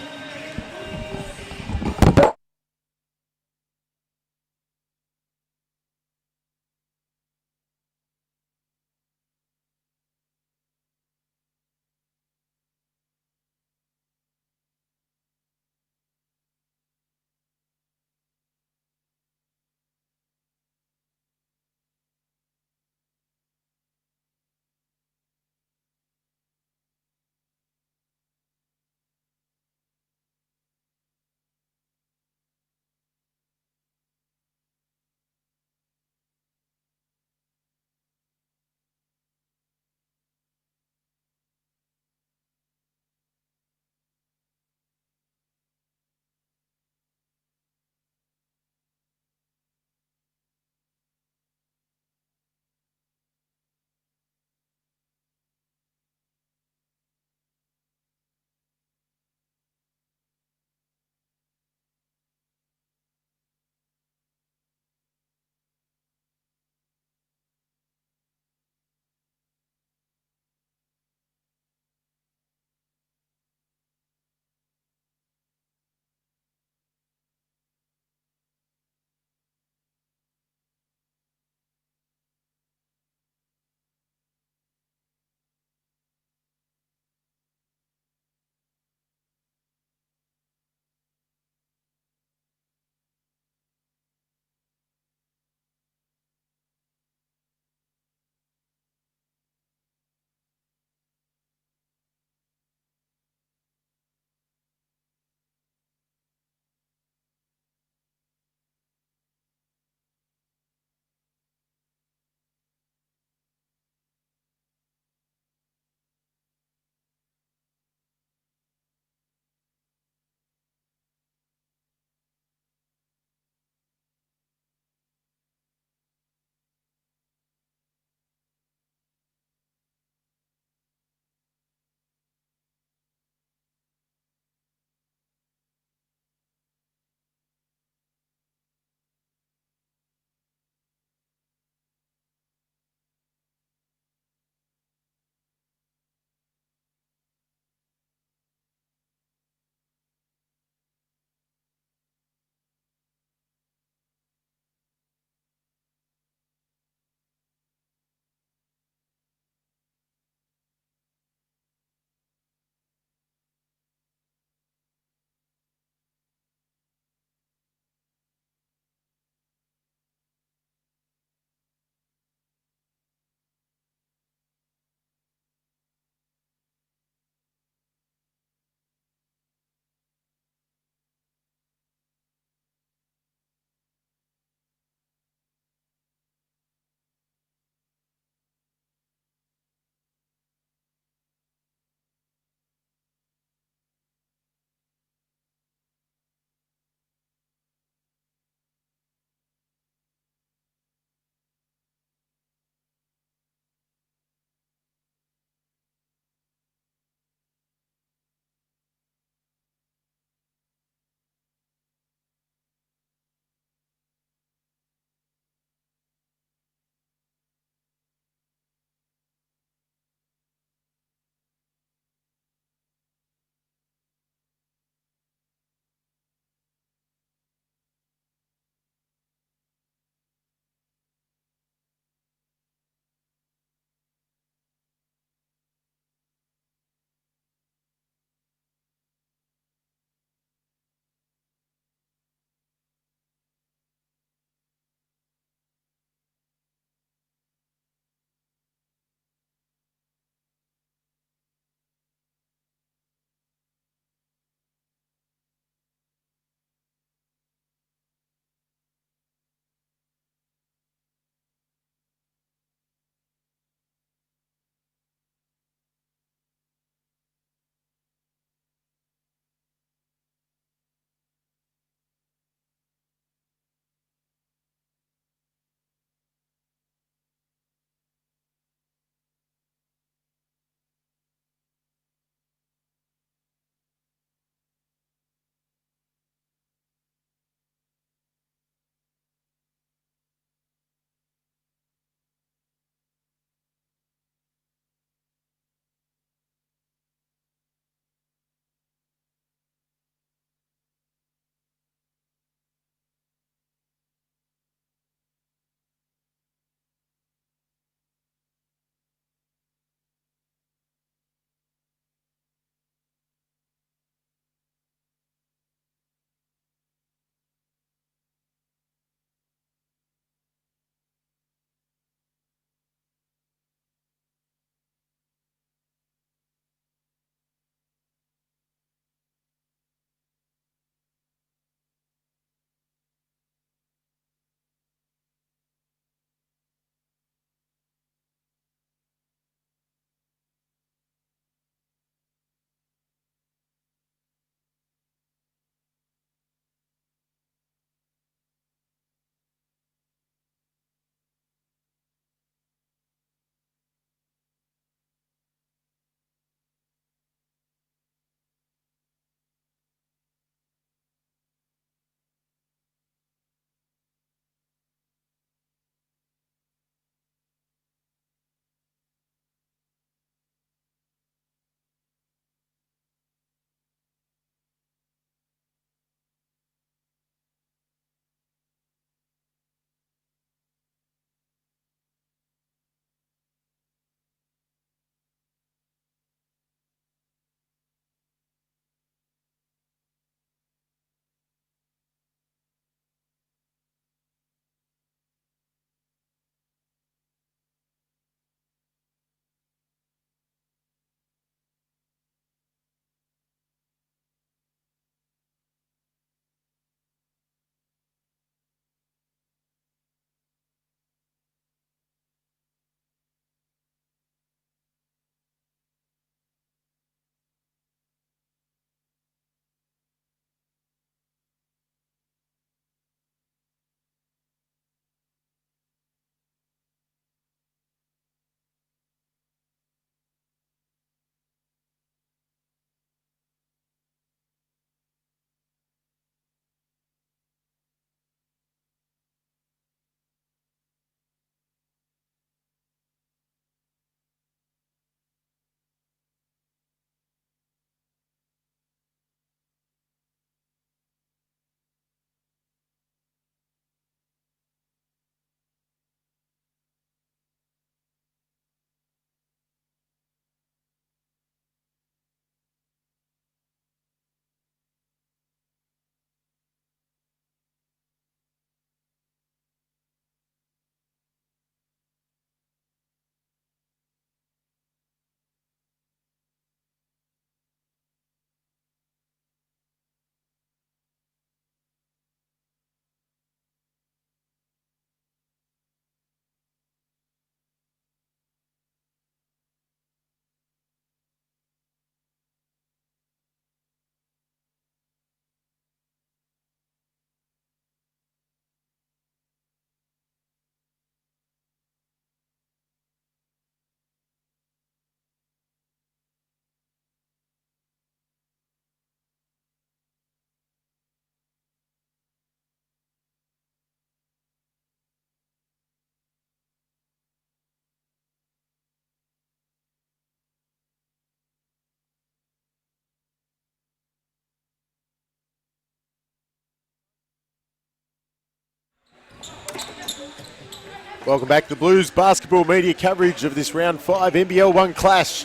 Welcome back to the Blues basketball media coverage of this round 5 NBL 1 clash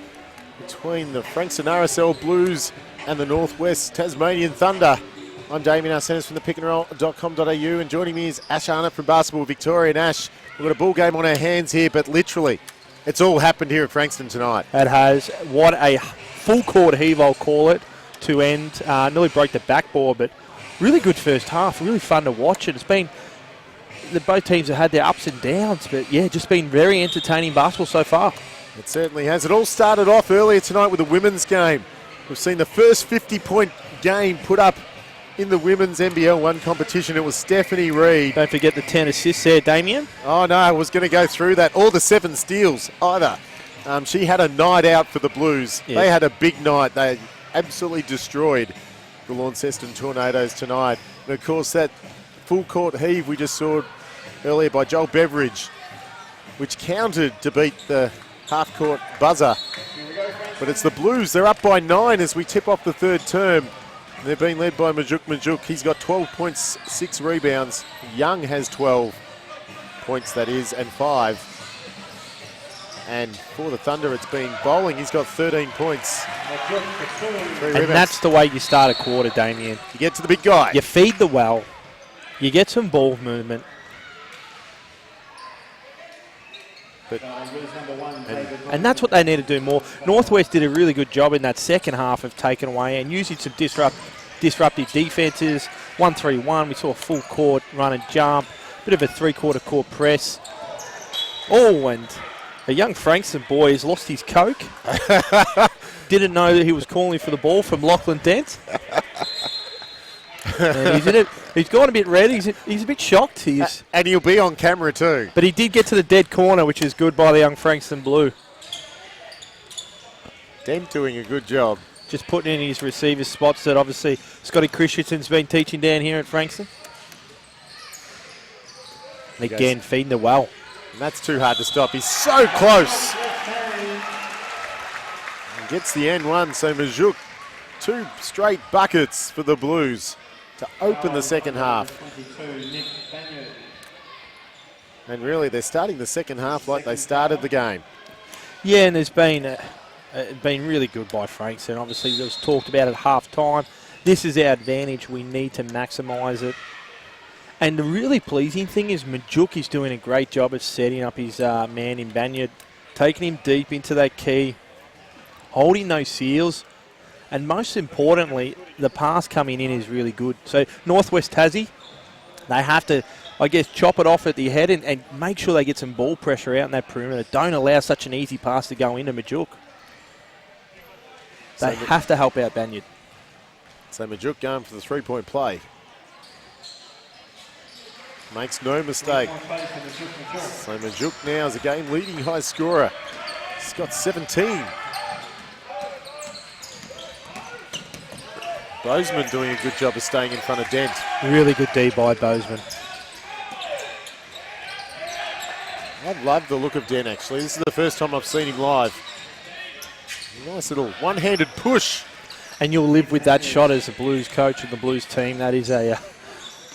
between the Frankston RSL Blues and the Northwest Tasmanian Thunder. I'm Damien Arsenis from the pickandroll.com.au, and joining me is Ash Arnott from Basketball Victoria. And Ash, we've got a ball game on our hands here, but literally it's all happened here at Frankston tonight. It has. What a full court heave, I'll call it, to end. Nearly broke the backboard, but really good first half. Really fun to watch. It's been, both teams have had their ups and downs, but yeah, just been very entertaining basketball so far. It certainly has. It all started off earlier tonight with a women's game. We've seen the first 50-point game put up in the women's NBL 1 competition. It was Stephanie Reid. Don't forget the 10 assists there, Damien. Oh no, I was going to go through that. Or the 7 steals either. She had a night out for the Blues. Yeah. They had a big night. They absolutely destroyed the Launceston Tornadoes tonight. And of course that full court heave we just saw earlier by Joel Beveridge, which counted to beat the half court buzzer. But it's the Blues. They're up by 9 as we tip off the third term. They're being led by Majuk. He's got 12 points, 6 rebounds. Young has 12 points, that is, and 5. And for the Thunder, it's been Bowling. He's got 13 points. 3 rebounds. And that's the way you start a quarter, Damien. You get to the big guy. You feed the well. You get some ball movement. And that's what they need to do more. Northwest did a really good job in that second half of taking away and using some disruptive defences. 1-3-1, we saw a full court run and jump, bit of a three-quarter court press. Oh, and a young Frankston boy has lost his coke. Didn't know that he was calling for the ball from Lachlan Dent. And he's gone a bit red. He's a bit shocked. And he'll be on camera too. But he did get to the dead corner, which is good by the young Frankston Blue. Dent doing a good job. Just putting in his receiver spots that obviously Scotty Christensen's been teaching down here at Frankston. And again, feeding the well. And that's too hard to stop. He's so close. And gets the N1, so Majuk, 2 straight buckets for the Blues to open the second half. And really, they're starting the second half like they started the game. Yeah, and there's been really good by Frankston. Obviously, it was talked about at half-time. This is our advantage. We need to maximise it. And the really pleasing thing is Majuk is doing a great job of setting up his man in Banyard, taking him deep into that key, holding those seals. And most importantly, the pass coming in is really good. So Northwest Tassie, they have to, I guess, chop it off at the head and make sure they get some ball pressure out in that perimeter. Don't allow such an easy pass to go into Majuk. They have to help out Banyard. So Majuk going for the three-point play. Makes no mistake. So Majuk now is a game-leading high scorer. He's got 17. Bozeman doing a good job of staying in front of Dent. Really good D by Bozeman. I love the look of Dent, actually. This is the first time I've seen him live. Nice little one-handed push. And you'll live with that shot as the Blues coach and the Blues team. That is a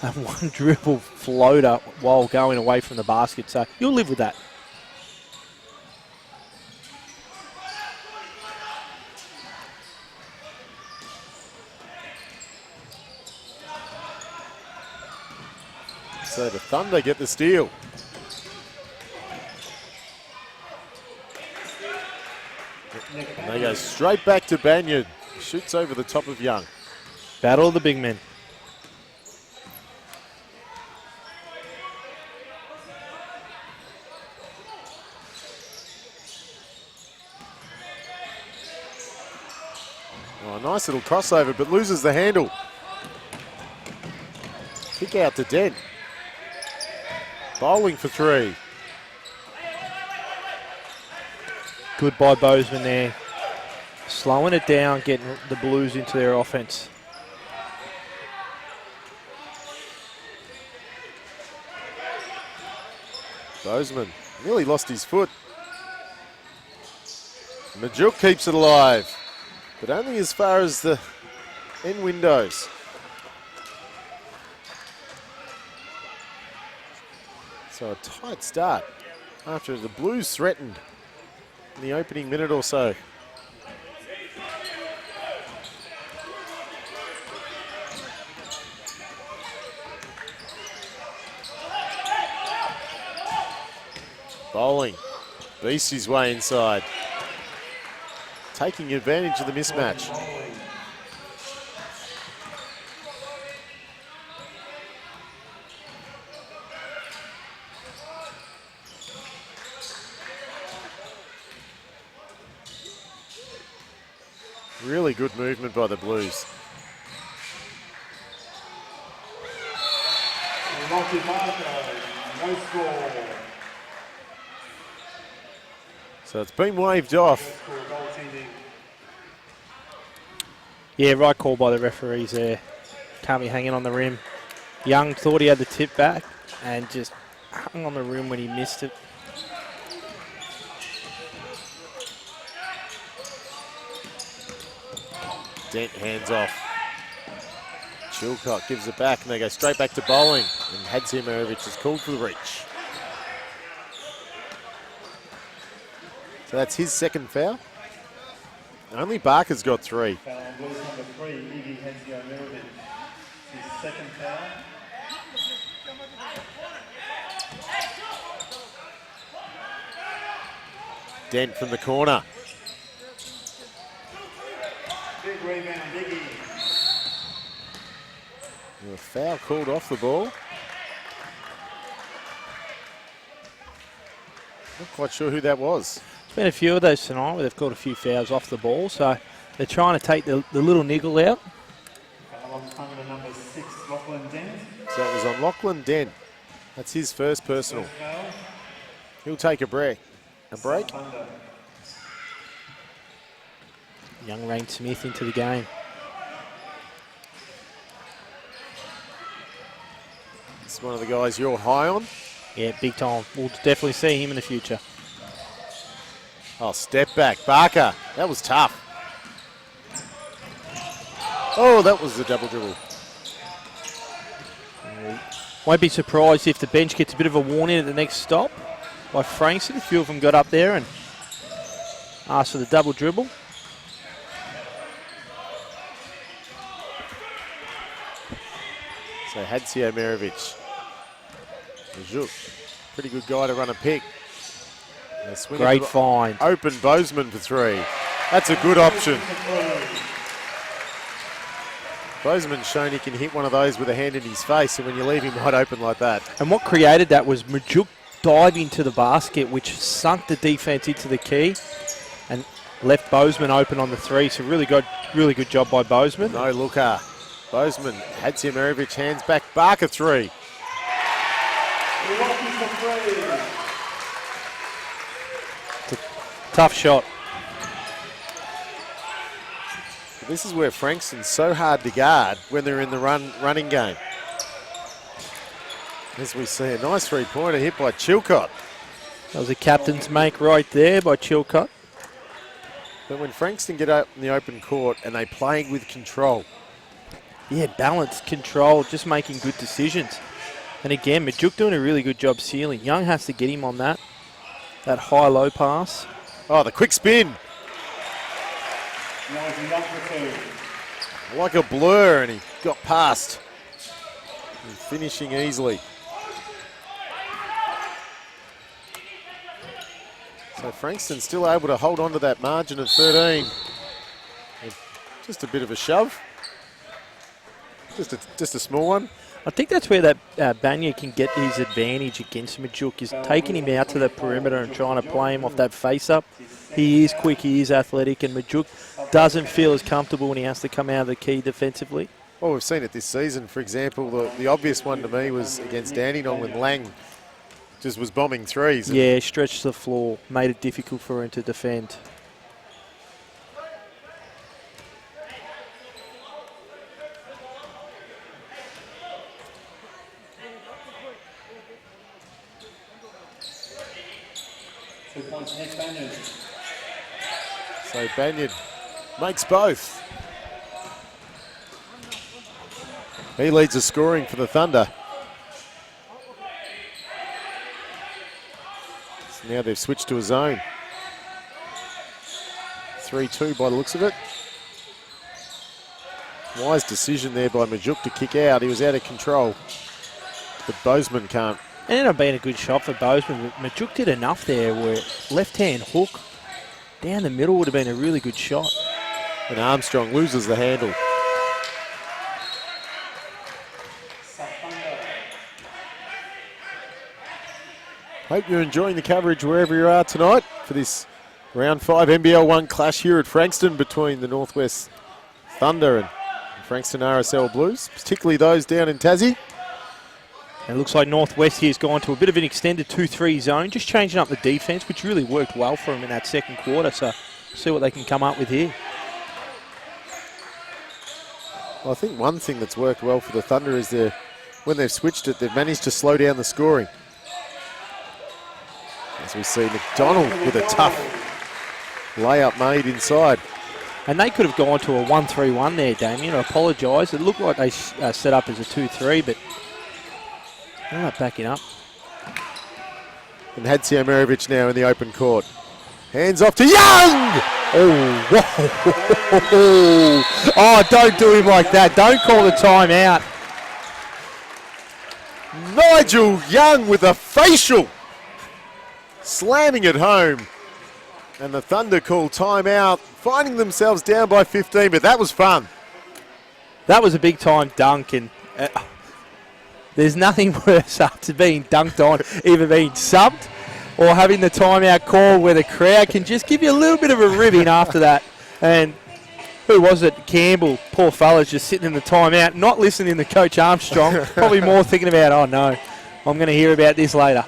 one dribble floater while going away from the basket. So you'll live with that. So the Thunder get the steal. And they go straight back to Banyard. Shoots over the top of Young. Battle of the big men. Oh, nice little crossover, but loses the handle. Kick out to Dent. Bowling for 3. Good by Bozeman there. Slowing it down, getting the Blues into their offense. Bozeman nearly lost his foot. Majuk keeps it alive, but only as far as the end windows. So a tight start after the Blues threatened in the opening minute or so. Bowling beasts his way inside, taking advantage of the mismatch. Really good movement by the Blues. No score. So it's been waved off. Yeah, right call by the referees there. Can't be hanging on the rim. Young thought he had the tip back and just hung on the rim when he missed it. Dent hands off. Chilcott gives it back and they go straight back to bowling. And Hadziumarovic is called for the reach. So that's his second foul. Only Barker's got 3. Foul on Blues number 3, Iggy Hadziumarovic. His second foul. Dent from the corner. Big rebound, Iggy. A foul called off the ball. Not quite sure who that was. There's been a few of those tonight where they've caught a few fouls off the ball, so they're trying to take the little niggle out. Foul on Tonga number 6, Lachlan Dent. So it was on Lachlan Dent. That's his first personal. First foul. He'll take a break. Thunder. Young Rain Smith into the game. It's one of the guys you're high on. Yeah, big time. We'll definitely see him in the future. Oh, step back. Barker. That was tough. Oh, that was the double dribble. Won't be surprised if the bench gets a bit of a warning at the next stop by Frankston. A few of them got up there and asked for the double dribble. So Hadziumarovic. Majuk, pretty good guy to run a pick. Great find. Open Bozeman for 3. That's a good option. Bozeman's shown he can hit one of those with a hand in his face, and when you leave him wide open like that. And what created that was Majuk diving to the basket, which sunk the defense into the key and left Bozeman open on the 3. So really good job by Bozeman. No looker. Bozeman, Hadziumarovic hands back. Barker 3. Tough shot. This is where Frankston's so hard to guard when they're in the running game. As we see a nice 3-pointer hit by Chilcott. That was a captain's make right there by Chilcott. But when Frankston get out in the open court and they play with control. Yeah, balanced, control, just making good decisions. And again, Majuk doing a really good job sealing. Young has to get him on that high-low pass. Oh, the quick spin. Like a blur, and he got past. And finishing easily. So Frankston still able to hold on to that margin of 13. And just a bit of a shove. Just a small one. I think that's where that Banya can get his advantage against Majuk, is taking him out to the perimeter and trying to play him off that face-up. He is quick, he is athletic, and Majuk doesn't feel as comfortable when he has to come out of the key defensively. Well, we've seen it this season. For example, the obvious one to me was against Dandenong when Lang just was bombing threes. Yeah, stretched the floor, made it difficult for him to defend. So Banyard makes both. He leads the scoring for the Thunder. Now they've switched to a zone. 3-2 by the looks of it. Wise decision there by Majuk to kick out. He was out of control. But Bozeman can't. It ended up being a good shot for Bozeman, but Majuk did enough there where left-hand hook down the middle would have been a really good shot. And Armstrong loses the handle. Hope you're enjoying the coverage wherever you are tonight for this Round 5 NBL 1 clash here at Frankston between the Northwest Thunder and Frankston RSL Blues, particularly those down in Tassie. And it looks like Northwest here has gone to a bit of an extended 2-3 zone, just changing up the defence, which really worked well for them in that second quarter. So see what they can come up with here. Well, I think one thing that's worked well for the Thunder is when they've switched it, they've managed to slow down the scoring. As we see McDonald with a tough layup made inside. And they could have gone to a 1-3-1 there, Damien. I apologise. It looked like they set up as a 2-3, but they're not backing up. And Hadsio Merovic now in the open court. Hands off to Young! Oh, whoa. Oh, don't do him like that. Don't call the timeout. Nigel Young with a facial. Slamming it home. And the Thunder call timeout, finding themselves down by 15, but that was fun. That was a big-time dunk, and there's nothing worse after being dunked on, either being subbed or having the timeout call where the crowd can just give you a little bit of a ribbing after that. And who was it? Campbell, poor fella's just sitting in the timeout, not listening to Coach Armstrong, probably more thinking about, oh no, I'm going to hear about this later.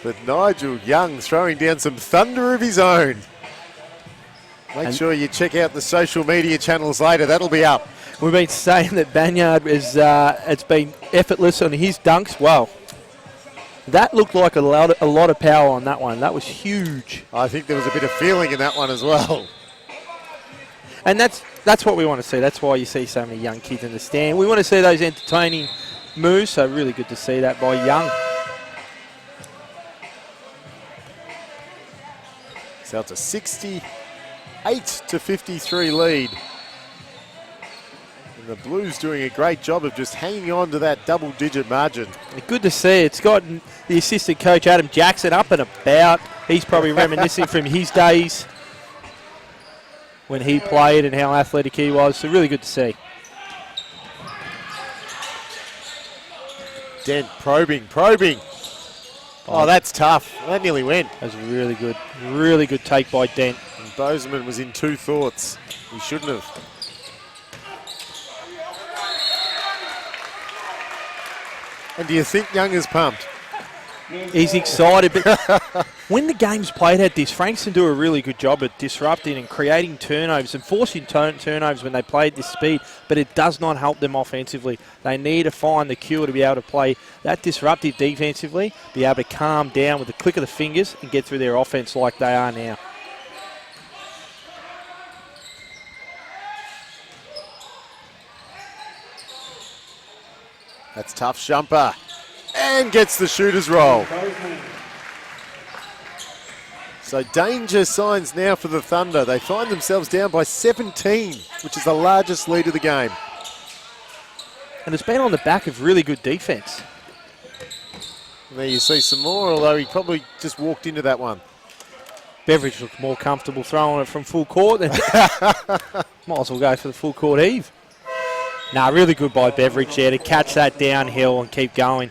But Nigel Young throwing down some thunder of his own. Make sure you check out the social media channels later. That'll be up. We've been saying that Banyard it's been effortless on his dunks. Well, that looked like a lot of power on that one. That was huge. I think there was a bit of feeling in that one as well. And that's what we want to see. That's why you see so many young kids in the stand. We want to see those entertaining moves, so really good to see that by Young. So it's a 68-53 lead. And the Blues doing a great job of just hanging on to that double-digit margin. Good to see. It's got the assistant coach, Adam Jackson, up and about. He's probably reminiscing from his days when he played and how athletic he was. So really good to see. Dent probing. Oh, that's tough. That nearly went. That was really good. Really good take by Dent. And Bozeman was in two thoughts. He shouldn't have. And do you think Young is pumped? He's excited, but when the game's played at this, Frankston do a really good job at disrupting and creating turnovers and forcing turnovers when they play at this speed, but it does not help them offensively. They need to find the cure to be able to play that disruptive defensively, be able to calm down with the click of the fingers and get through their offense like they are now. That's tough, Shumper. And gets the shooter's roll. So danger signs now for the Thunder. They find themselves down by 17, which is the largest lead of the game. And it's been on the back of really good defense. And there you see some more, although he probably just walked into that one. Beveridge looked more comfortable throwing it from full court than might as well go for the full court heave. Nah, really good by Beveridge there to catch that downhill and keep going.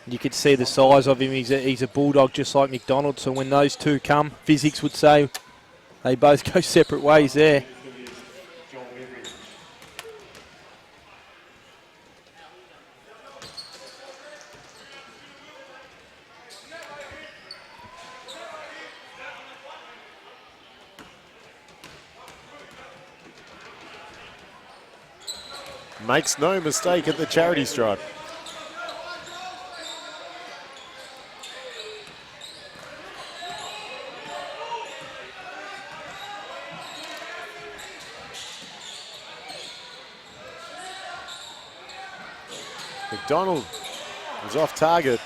You could see the size of him. He's a bulldog just like McDonald. So when those two come, physics would say they both go separate ways there. Makes no mistake at the charity stripe. McDonald was off target.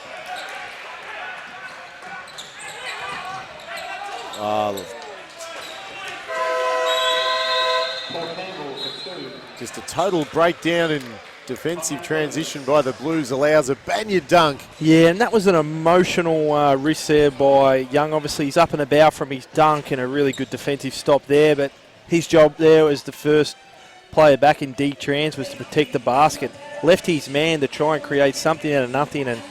Just a total breakdown in defensive transition by the Blues allows a Banya dunk. Yeah, and that was an emotional risk there by Young. Obviously, he's up and about from his dunk and a really good defensive stop there, but his job there as the first player back in D-Trans was to protect the basket. Left his man to try and create something out of nothing, and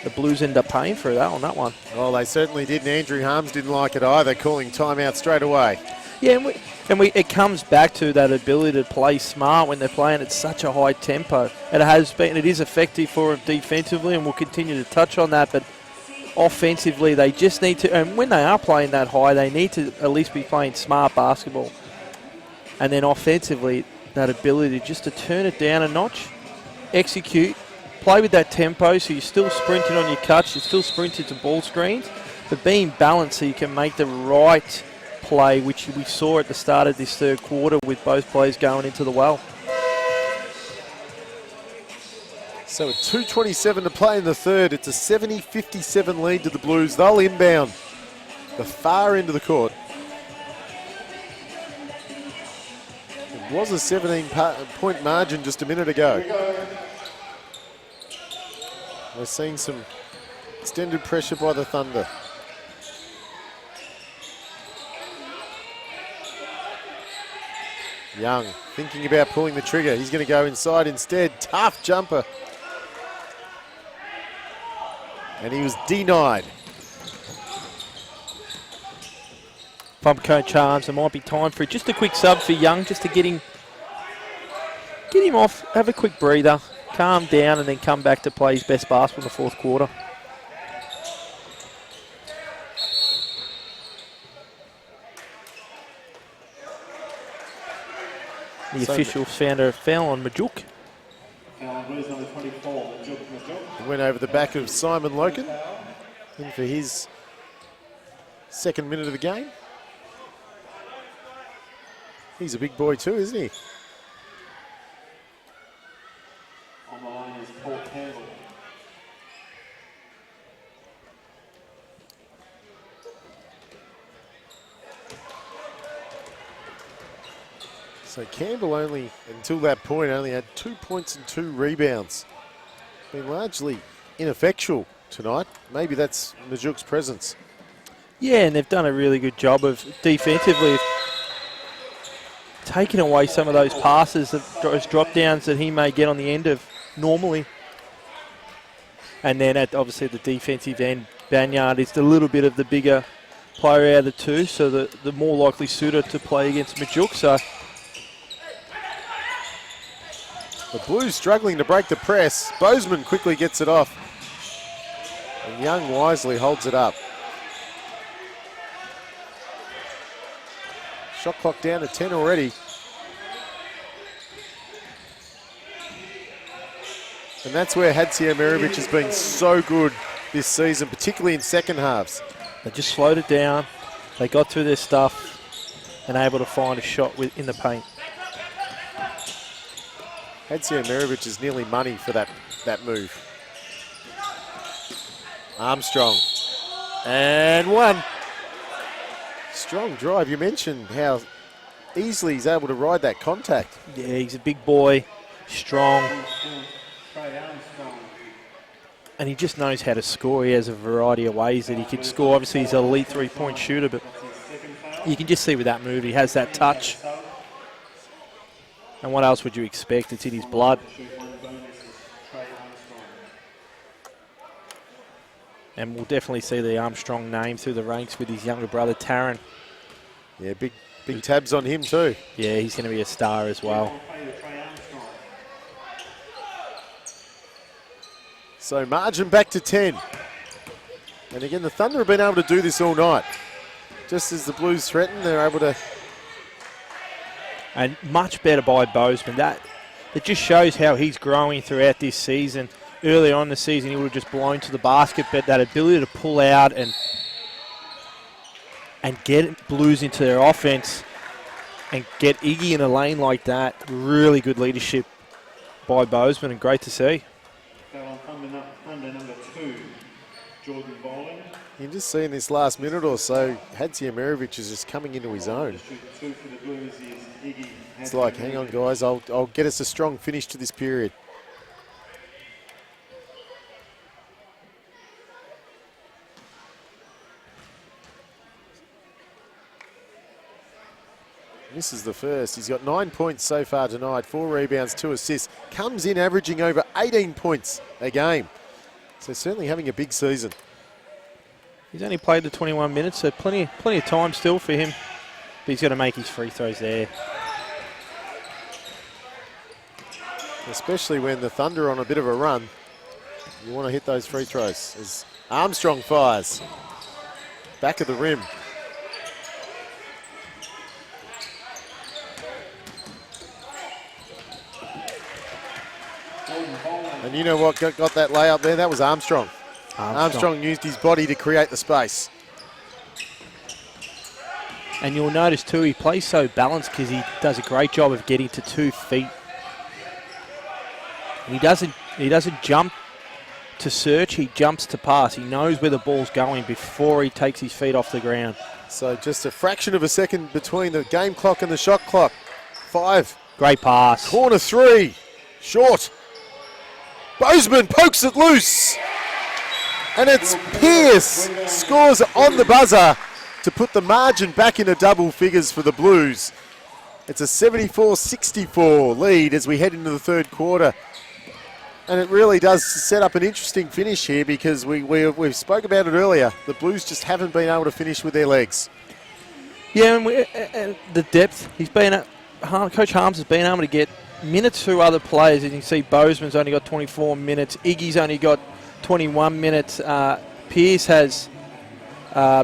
the Blues end up paying for that on that one. Well, they certainly did, and Andrew Harms didn't like it either, calling timeout straight away. Yeah, and it comes back to that ability to play smart when they're playing at such a high tempo. It has been, it is effective for them defensively, and we'll continue to touch on that, but offensively they just need to, and when they are playing that high, they need to at least be playing smart basketball. And then offensively, that ability just to turn it down a notch, execute, play with that tempo, so you're still sprinting on your cuts, you're still sprinting to ball screens, but being balanced so you can make the right play, which we saw at the start of this third quarter with both players going into the well. So with 2:27 to play in the third, it's a 70-57 lead to the Blues. They'll inbound the far end of the court. It was a 17-point margin just a minute ago. We're seeing some extended pressure by the Thunder. Young thinking about pulling the trigger. He's going to go inside instead. Tough jumper. And he was denied. If I'm Coach Harms, there might be time for just a quick sub for Young, just to get him off, have a quick breather, calm down, and then come back to play his best basketball in the fourth quarter. The officials found a foul on Majuk. He went over the back of Simon Loken in for his second minute of the game. He's a big boy too, isn't he? On the line is Paul Campbell. So Campbell only, until that point, only had 2 points and 2 rebounds. Been largely ineffectual tonight. Maybe that's Majuk's presence. Yeah, and they've done a really good job of defensively taking away some of those passes, those drop downs that he may get on the end of normally. And then at obviously the defensive end, Banyard is a little bit of the bigger player out of the two, so the more likely suitor to play against Majuk. So the Blues struggling to break the press. Bozeman quickly gets it off. And Young wisely holds it up. Shot clock down to 10 already. And that's where Hadziomировich has been so good this season, particularly in second halves. they just slowed it down. They got through their stuff and able to find a shot in the paint. Hadziomировich is nearly money for that move. Armstrong. And one. Strong drive. You mentioned how easily he's able to ride that contact. Yeah, he's a big boy, strong, and he just knows how to score. He has a variety of ways that he can score. Obviously, he's an elite three-point shooter, but you can just see with that move, he has that touch. And what else would you expect? It's in his blood. And we'll definitely see the Armstrong name through the ranks with his younger brother, Taron. Yeah, big tabs on him too. Yeah, he's going to be a star as well. So margin back to 10. And again, the Thunder have been able to do this all night. Just as the Blues threaten, they're able to. And much better by Bozeman. It just shows how he's growing throughout this season. Early on in the season, he would have just blown to the basket, but that ability to pull out and get Blues into their offense and get Iggy in a lane like that, really good leadership by Bozeman, and great to see. Under number 2, Jordan Bowling. You can just see in this last minute or so, Hadziemirovic is just coming into his own. It's like, hang on, guys, I'll get us a strong finish to this period. Misses the first. He's got 9 points so far tonight, 4 rebounds, 2 assists. Comes in averaging over 18 points a game. So certainly having a big season. He's only played the 21 minutes, so plenty of time still for him. But he's got to make his free throws there. Especially when the Thunder are on a bit of a run. You want to hit those free throws. As Armstrong fires. Back of the rim. And you know what got that layup there? That was Armstrong. Armstrong used his body to create the space. And you'll notice too, he plays so balanced because he does a great job of getting to 2 feet. And he doesn't jump to search, he jumps to pass. He knows where the ball's going before he takes his feet off the ground. So just a fraction of a second between the game clock and the shot clock. 5. Great pass. Corner 3. Short. Bozeman pokes it loose. And it's Pierce scores on the buzzer to put the margin back into double figures for the Blues. It's a 74-64 lead as we head into the third quarter. And it really does set up an interesting finish here because we've spoke about it earlier. The Blues just haven't been able to finish with their legs. Yeah, and the depth, Coach Harms has been able to get minutes through other players. As you can see, Bozeman's only got 24 minutes. Iggy's only got 21 minutes. Pierce has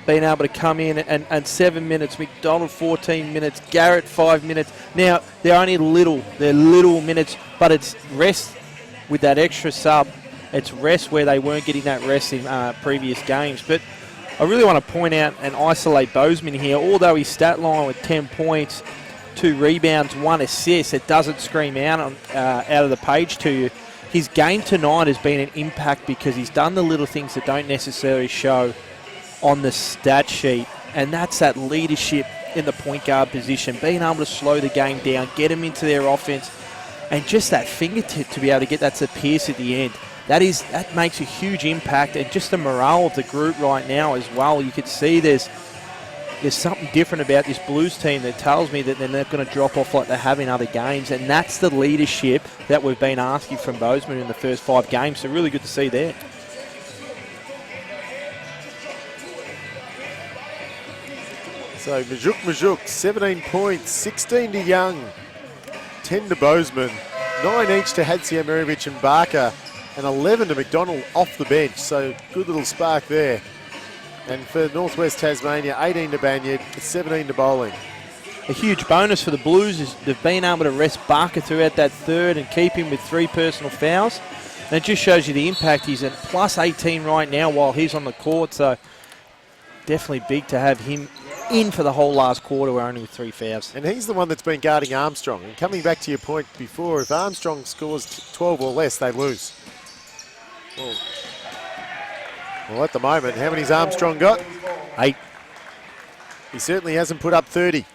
been able to come in and 7 minutes. McDonald 14 minutes. Garrett 5 minutes. Now, they're little minutes, but it's rest with that extra sub. It's rest where they weren't getting that rest in previous games. But I really want to point out and isolate Bozeman here. Although his stat line with 10 points, 2 rebounds, 1 assist, it doesn't scream out of the page to you. His game tonight has been an impact because he's done the little things that don't necessarily show on the stat sheet, and that's that leadership in the point guard position, being able to slow the game down, get them into their offense, and just that fingertip to be able to get that to Pierce at the end. That makes a huge impact, and just the morale of the group right now as well. You can see there's something different about this Blues team that tells me that they're not going to drop off like they have in other games, and that's the leadership that we've been asking from Bozeman in the first 5 games, so really good to see there. So Majuk, 17 points, 16 to Young, 10 to Bozeman, 9 each to Hadziemirovic and Barker, and 11 to McDonald off the bench, so good little spark there. And for Northwest Tasmania, 18 to Banyard, 17 to Bowling. A huge bonus for the Blues is they've been able to rest Barker throughout that third and keep him with 3 personal fouls. And it just shows you the impact. He's at plus 18 right now while he's on the court, so definitely big to have him in for the whole last quarter. We're only with 3 fouls. And he's the one that's been guarding Armstrong. And coming back to your point before, if Armstrong scores 12 or less, they lose. Well, at the moment, how many's Armstrong got? 8. He certainly hasn't put up 30.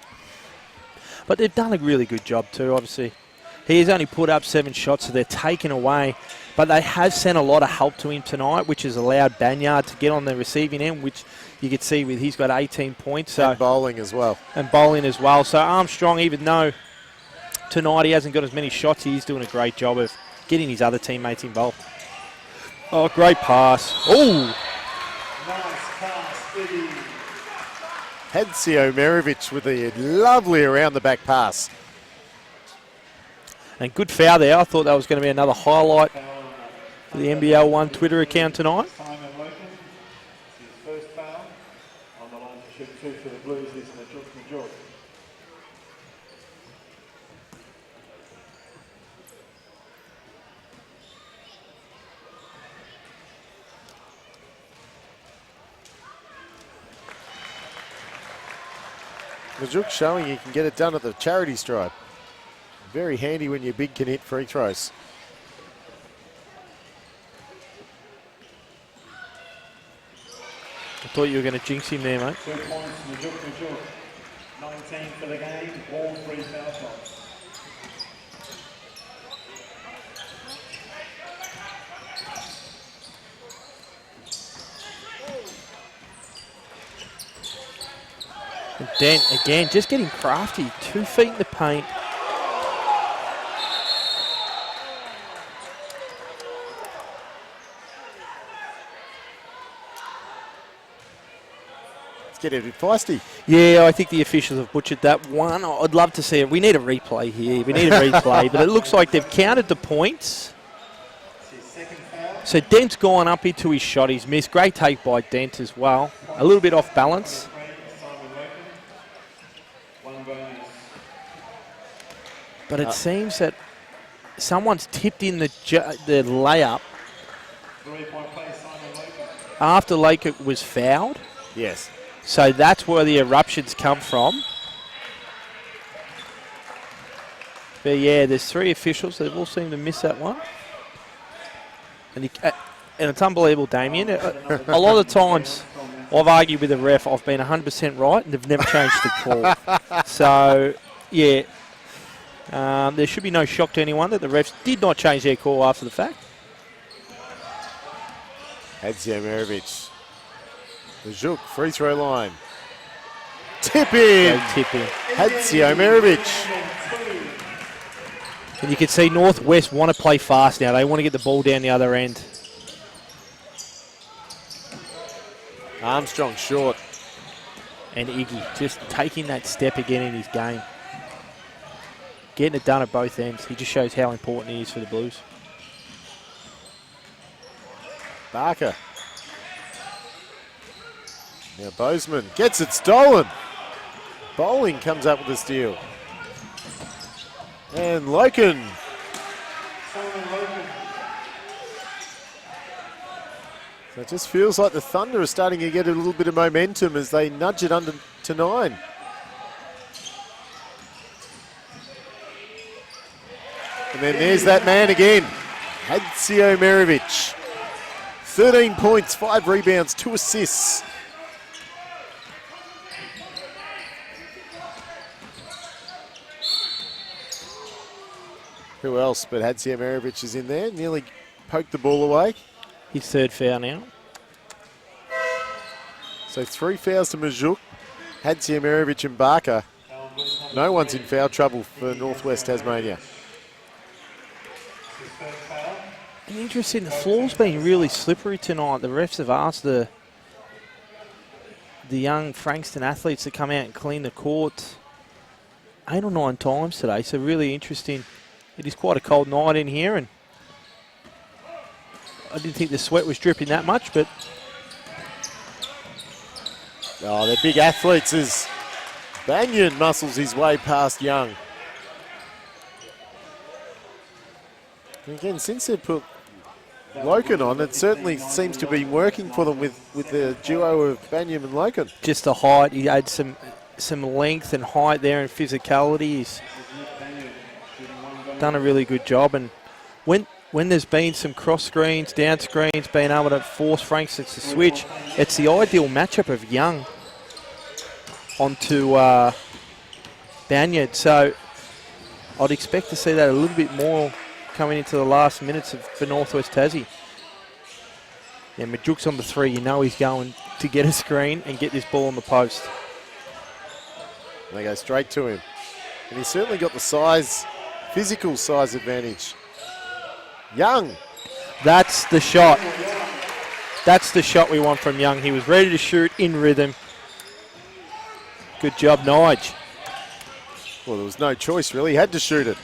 But they've done a really good job too, obviously. He has only put up 7 shots, so they're taken away. But they have sent a lot of help to him tonight, which has allowed Banyard to get on the receiving end, which you can see with he's got 18 points. So, and Bowling as well. And Bowling as well. So Armstrong, even though tonight he hasn't got as many shots, he's doing a great job of getting his other teammates involved. Oh, great pass. Oh! Nice pass, Iggy. Hadziemirovic with a lovely around-the-back pass. And good foul there. I thought that was going to be another highlight for the NBL 1 Twitter account tonight. Simon Loken, his first foul. On the line to shoot 2 for the Blues is Majuk. Majuk showing he can get it done at the charity stripe. Very handy when your big can hit free throws. thought you were going to jinx him there, mate. 2 points, Majuk. 19 for the game, all 3 foul shots. And Dent, again, just getting crafty. 2 feet in the paint. Get it feisty. Yeah, I think the officials have butchered that one. I'd love to see it. We need a replay here. We need a replay, but it looks like they've counted the points. So Dent's gone up into his shot. He's missed. Great take by Dent as well. A little bit off balance. But it seems that someone's tipped in the layup after Laker was fouled. Yes. So that's where the eruptions come from. But yeah, there's 3 officials that all seem to miss that one. And it's unbelievable, Damien. A lot of times I've argued with the ref, I've been 100% right, and they've never changed the call. So, yeah, there should be no shock to anyone that the refs did not change their call after the fact. Hadziomировich. Majuk, free throw line. Tip in. Tip in. Hadziomировich. And you can see Northwest want to play fast now. They want to get the ball down the other end. Armstrong short. And Iggy just taking that step again in his game. Getting it done at both ends. He just shows how important he is for the Blues. Barker. Now Bozeman gets it stolen. Bowling comes up with the steal. And Loken. So it just feels like the Thunder are starting to get a little bit of momentum as they nudge it under to 9. And then there's that man again, Hadziomировich. 13 points, 5 rebounds, 2 assists. Who else but Hadziomировich is in there? Nearly poked the ball away. His 3rd foul now. So 3 fouls to Majuk, Hadziomировich and Barker. No one's in foul trouble for Northwest Tasmania. And interesting, the floor's been really slippery tonight. The refs have asked the young Frankston athletes to come out and clean the court 8 or 9 times today, so really interesting. It is quite a cold night in here, and I didn't think the sweat was dripping that much, but... Oh, they're big athletes as Banyan muscles his way past Young. And again, since they've put Loken on, it certainly seems to be working for them with the duo of Banyan and Loken. Just the height, he had some length and height there and physicality. He's done a really good job, and when there's been some cross screens, down screens, being able to force Frankston to switch, it's the ideal matchup of Young onto Banyard. So I'd expect to see that a little bit more coming into the last minutes for Northwest Tassie. Yeah, Majook's on the 3. You know he's going to get a screen and get this ball on the post. And they go straight to him. And he's certainly got the size, physical size advantage. Young. That's the shot. That's the shot we want from Young. He was ready to shoot in rhythm. Good job, Nige. Well, there was no choice, really. He had to shoot it.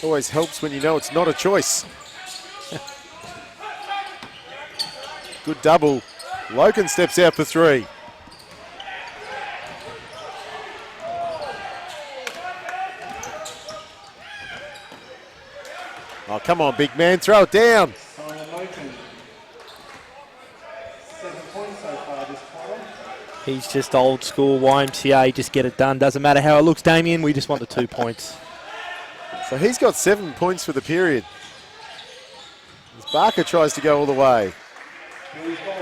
Always helps when you know it's not a choice. Good double. Loken steps out for 3. Oh, come on, big man. Throw it down. He's just old school YMCA. Just get it done. Doesn't matter how it looks, Damien. We just want the 2 points. So he's got 7 points for the period. As Barker tries to go all the way. Blues ball.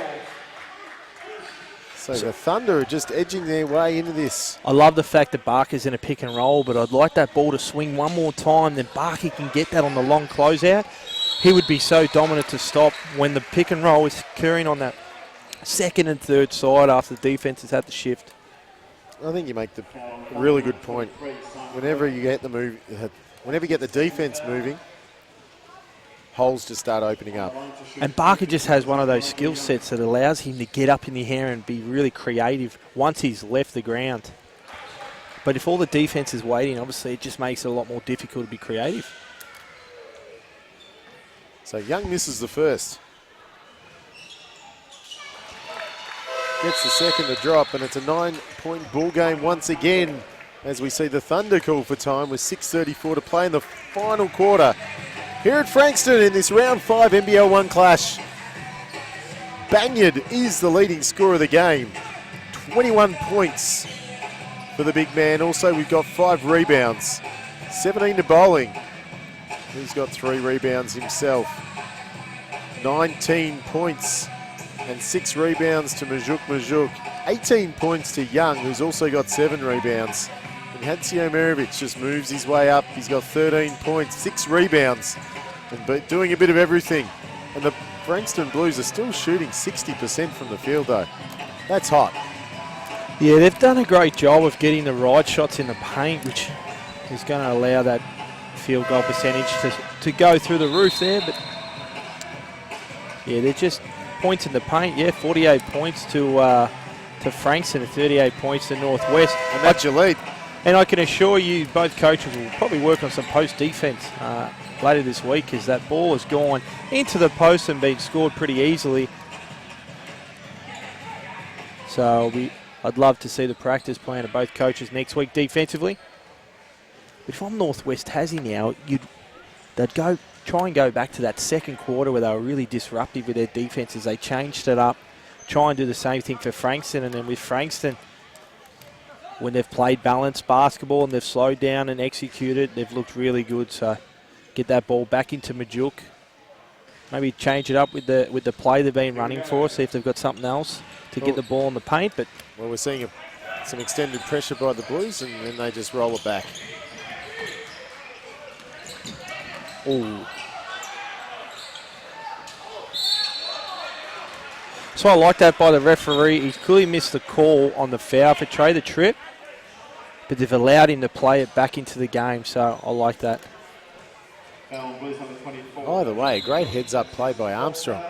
So the Thunder are just edging their way into this. I love the fact that Barker's in a pick and roll, but I'd like that ball to swing one more time, then Barker can get that on the long closeout. He would be so dominant to stop when the pick and roll is occurring on that second and third side after the defense has had the shift. I think you make the really good point. Whenever you get the defense moving, holes just start opening up. And Barker just has one of those skill sets that allows him to get up in the air and be really creative once he's left the ground. But if all the defense is waiting, obviously it just makes it a lot more difficult to be creative. So Young misses the first. Gets the second to drop, and it's a 9-point ball game once again as we see the Thunder call for time with 6:34 to play in the final quarter. Here at Frankston in this round 5 NBL 1 clash. Banyard is the leading scorer of the game. 21 points for the big man. Also, we've got 5 rebounds. 17 to Bowling. He's got 3 rebounds himself. 19 points and 6 rebounds to Majuk. 18 points to Young, who's also got 7 rebounds. And Hansio Merovic just moves his way up. He's got 13 points, 6 rebounds, and doing a bit of everything. And the Frankston Blues are still shooting 60% from the field, though. That's hot. Yeah, they've done a great job of getting the right shots in the paint, which is going to allow that field goal percentage to go through the roof there. But yeah, they're just points in the paint. Yeah, 48 points to Frankston and 38 points to Northwest. And that's your lead. And I can assure you both coaches will probably work on some post defense later this week, as that ball has gone into the post and been scored pretty easily. So I'd love to see the practice plan of both coaches next week defensively. But if I'm Northwest Tassie now, they'd try and go back to that second quarter where they were really disruptive with their defenses. They changed it up, try and do the same thing for Frankston. And then with Frankston, when they've played balanced basketball and they've slowed down and executed, they've looked really good. So get that ball back into Majuk. Maybe change it up with the play they've been running for, see if they've got something else to get the ball in the paint. But well, we're seeing some extended pressure by the Blues, and then they just roll it back. oh. So I like that by the referee. He's clearly missed the call on the foul for Trey the Trip, but they've allowed him to play it back into the game, so I like that. Blues number 24. Either way, great heads-up play by Armstrong.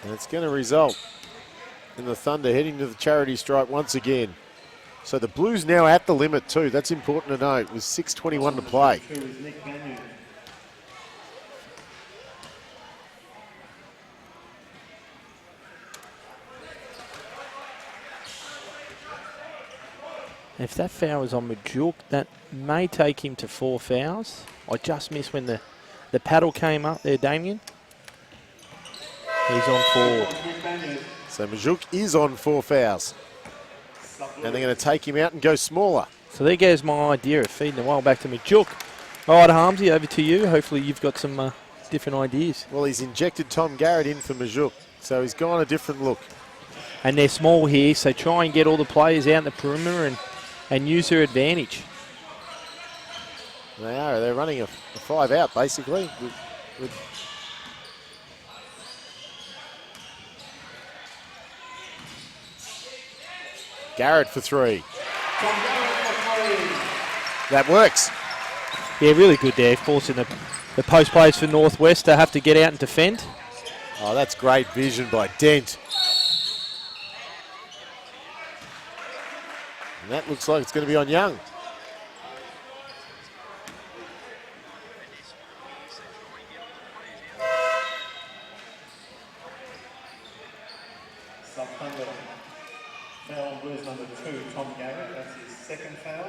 And it's going to result in the Thunder heading to the charity stripe once again. So the Blues now at the limit too. That's important to note with 6:21 to play. If that foul was on Majuk, that may take him to 4 fouls. I just missed when the paddle came up there, Damien. He's on 4. So Majuk is on 4 fouls. And they're going to take him out and go smaller. So there goes my idea of feeding the ball back to Majuk. All right, Harmsy, over to you. Hopefully you've got some different ideas. Well, he's injected Tom Garrett in for Majuk, so he's gone a different look. And they're small here, so try and get all the players out in the perimeter and use their advantage. They are. They're running a 5 out, basically. With Garrett for 3. That works. Yeah, really good there, forcing the post players for Northwest to have to get out and defend. Oh, that's great vision by Dent. And that looks like it's going to be on Young. Foul on Blues number 2, Tom Garrett. That's his second foul.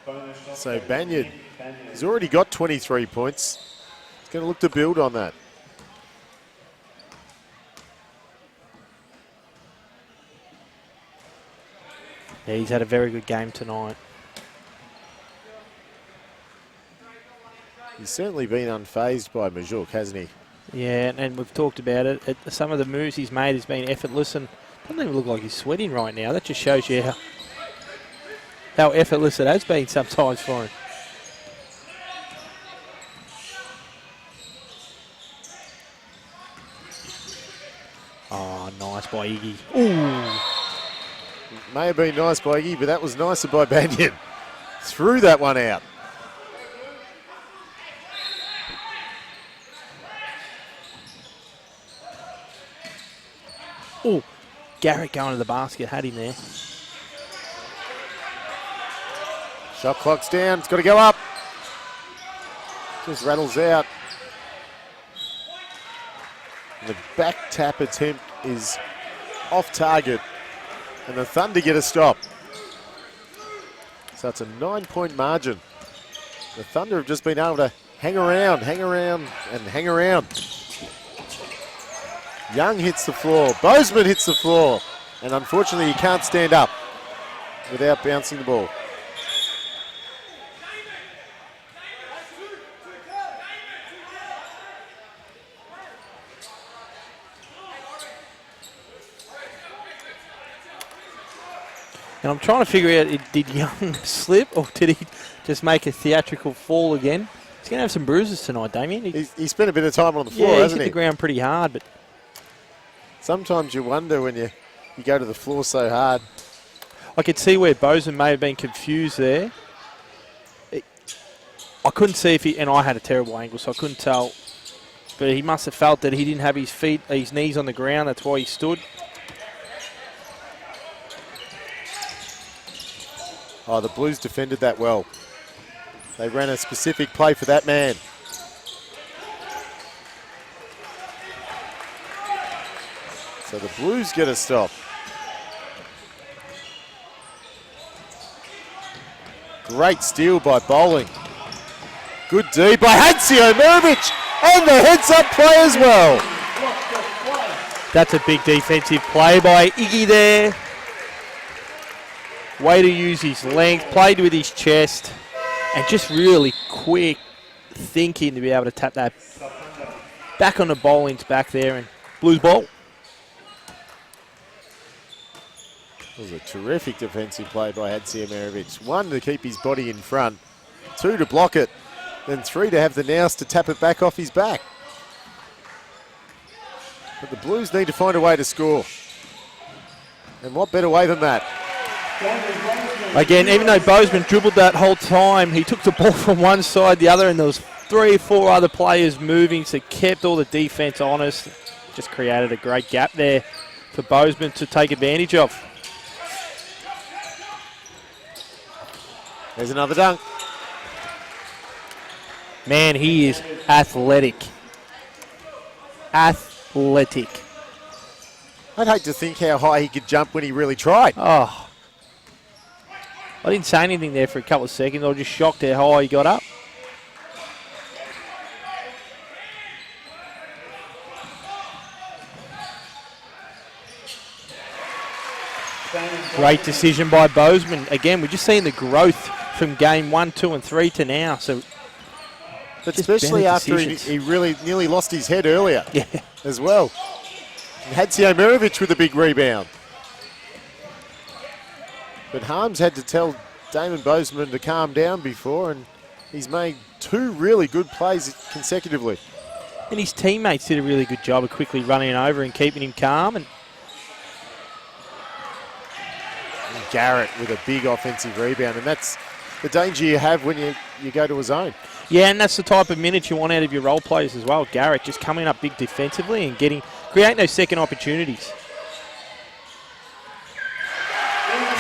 Bonus shot. So Banyard has already got 23 points. He's going to look to build on that. Yeah, he's had a very good game tonight. He's certainly been unfazed by Majuk, hasn't he? Yeah, and we've talked about it. Some of the moves he's made has been effortless, and doesn't even look like he's sweating right now. That just shows you how effortless it has been sometimes for him. Oh, nice by Iggy. Ooh. May have been nice by Iggy, but that was nicer by Banyan. Threw that one out. Oh, Garrett going to the basket, had him there. Shot clock's down, it's got to go up. Just rattles out. The back tap attempt is off target, and the Thunder get a stop. So it's a 9-point margin. The Thunder have just been able to hang around, and hang around. Young hits the floor, Bozeman hits the floor, and unfortunately he can't stand up without bouncing the ball. And I'm trying to figure out, did Young slip or did he just make a theatrical fall again? He's going to have some bruises tonight, Damien. He spent a bit of time on the floor, he's hasn't hit he? the ground pretty hard, but sometimes you wonder when you go to the floor so hard. I could see where Bozeman may have been confused there. I couldn't see if he, and I had a terrible angle, so I couldn't tell. But he must have felt that he didn't have his knees on the ground. That's why he stood. Oh, the Blues defended that well. They ran a specific play for that man. So the Blues get a stop. Great steal by Bowling. Good D by Hansio Mirovic. And the heads-up play as well. That's a big defensive play by Iggy there. Way to use his length, played with his chest, and just really quick thinking to be able to tap that back on the Bowling's back there, and Blues ball. It was a terrific defensive play by Hansio Mirovic. 1 to keep his body in front, 2 to block it, then 3 to have the nous to tap it back off his back. But the Blues need to find a way to score. And what better way than that? Again, even though Bozeman dribbled that whole time, he took the ball from one side, the other, and there was 3 or 4 other players moving, so kept all the defense honest. Just created a great gap there for Bozeman to take advantage of. There's another dunk. Man, he is athletic. Athletic. I'd hate to think how high he could jump when he really tried. Oh. I didn't say anything there for a couple of seconds. I was just shocked how high he got up. Great decision by Bozeman. Again, we're just seeing the growth from game 1, 2, and 3 to now. So, but especially after he really nearly lost his head earlier as well. And Hansio Mirovic with a big rebound. But Harms had to tell Damon Bozeman to calm down before, and he's made 2 really good plays consecutively. And his teammates did a really good job of quickly running over and keeping him calm. And Garrett with a big offensive rebound, and that's the danger you have when you go to a zone. Yeah, and that's the type of minutes you want out of your role players as well. Garrett just coming up big defensively and creating those second opportunities.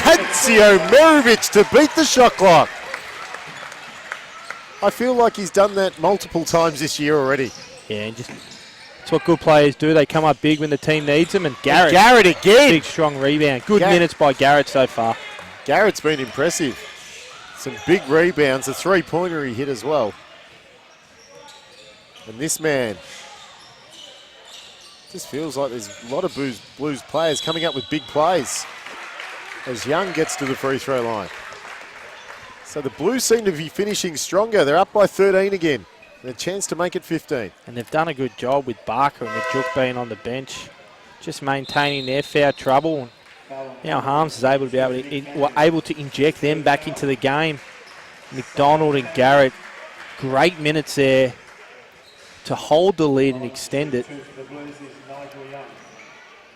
Hansio Mirovic to beat the shot clock. I feel like he's done that multiple times this year already. Yeah, and just it's what good players do. They come up big when the team needs them. And Garrett again. Big, strong rebound. Good minutes by Garrett so far. Garrett's been impressive. Some big rebounds. A 3-pointer he hit as well. And this man just feels like there's a lot of Blues players coming up with big plays as Young gets to the free throw line. So the Blues seem to be finishing stronger. They're up by 13 again. A chance to make it 15. And they've done a good job with Barker and Majuk being on the bench, just maintaining their foul trouble. Now Harms is able to inject them back into the game. McDonald and Garrett, great minutes there to hold the lead and extend it.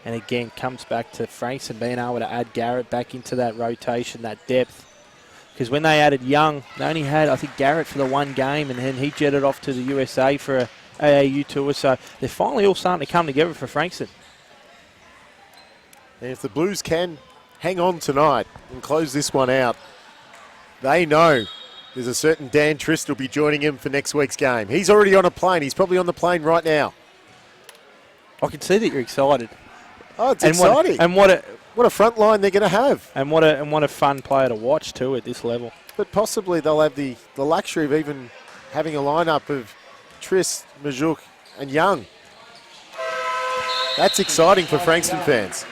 And again, comes back to Frankston being able to add Garrett back into that rotation, that depth. Because when they added Young, they only had, I think, Garrett for the one game, and then he jetted off to the USA for a AAU tour. So they're finally all starting to come together for Frankston. And if the Blues can hang on tonight and close this one out, they know there's a certain Dan Trist will be joining him for next week's game. He's already on a plane. He's probably on the plane right now. I can see that you're excited. Oh, it's exciting. What a front line they're going to have. And what a fun player to watch too at this level. But possibly they'll have the luxury of even having a lineup of Trist, Majuk and Young. That's exciting for Frankston fans.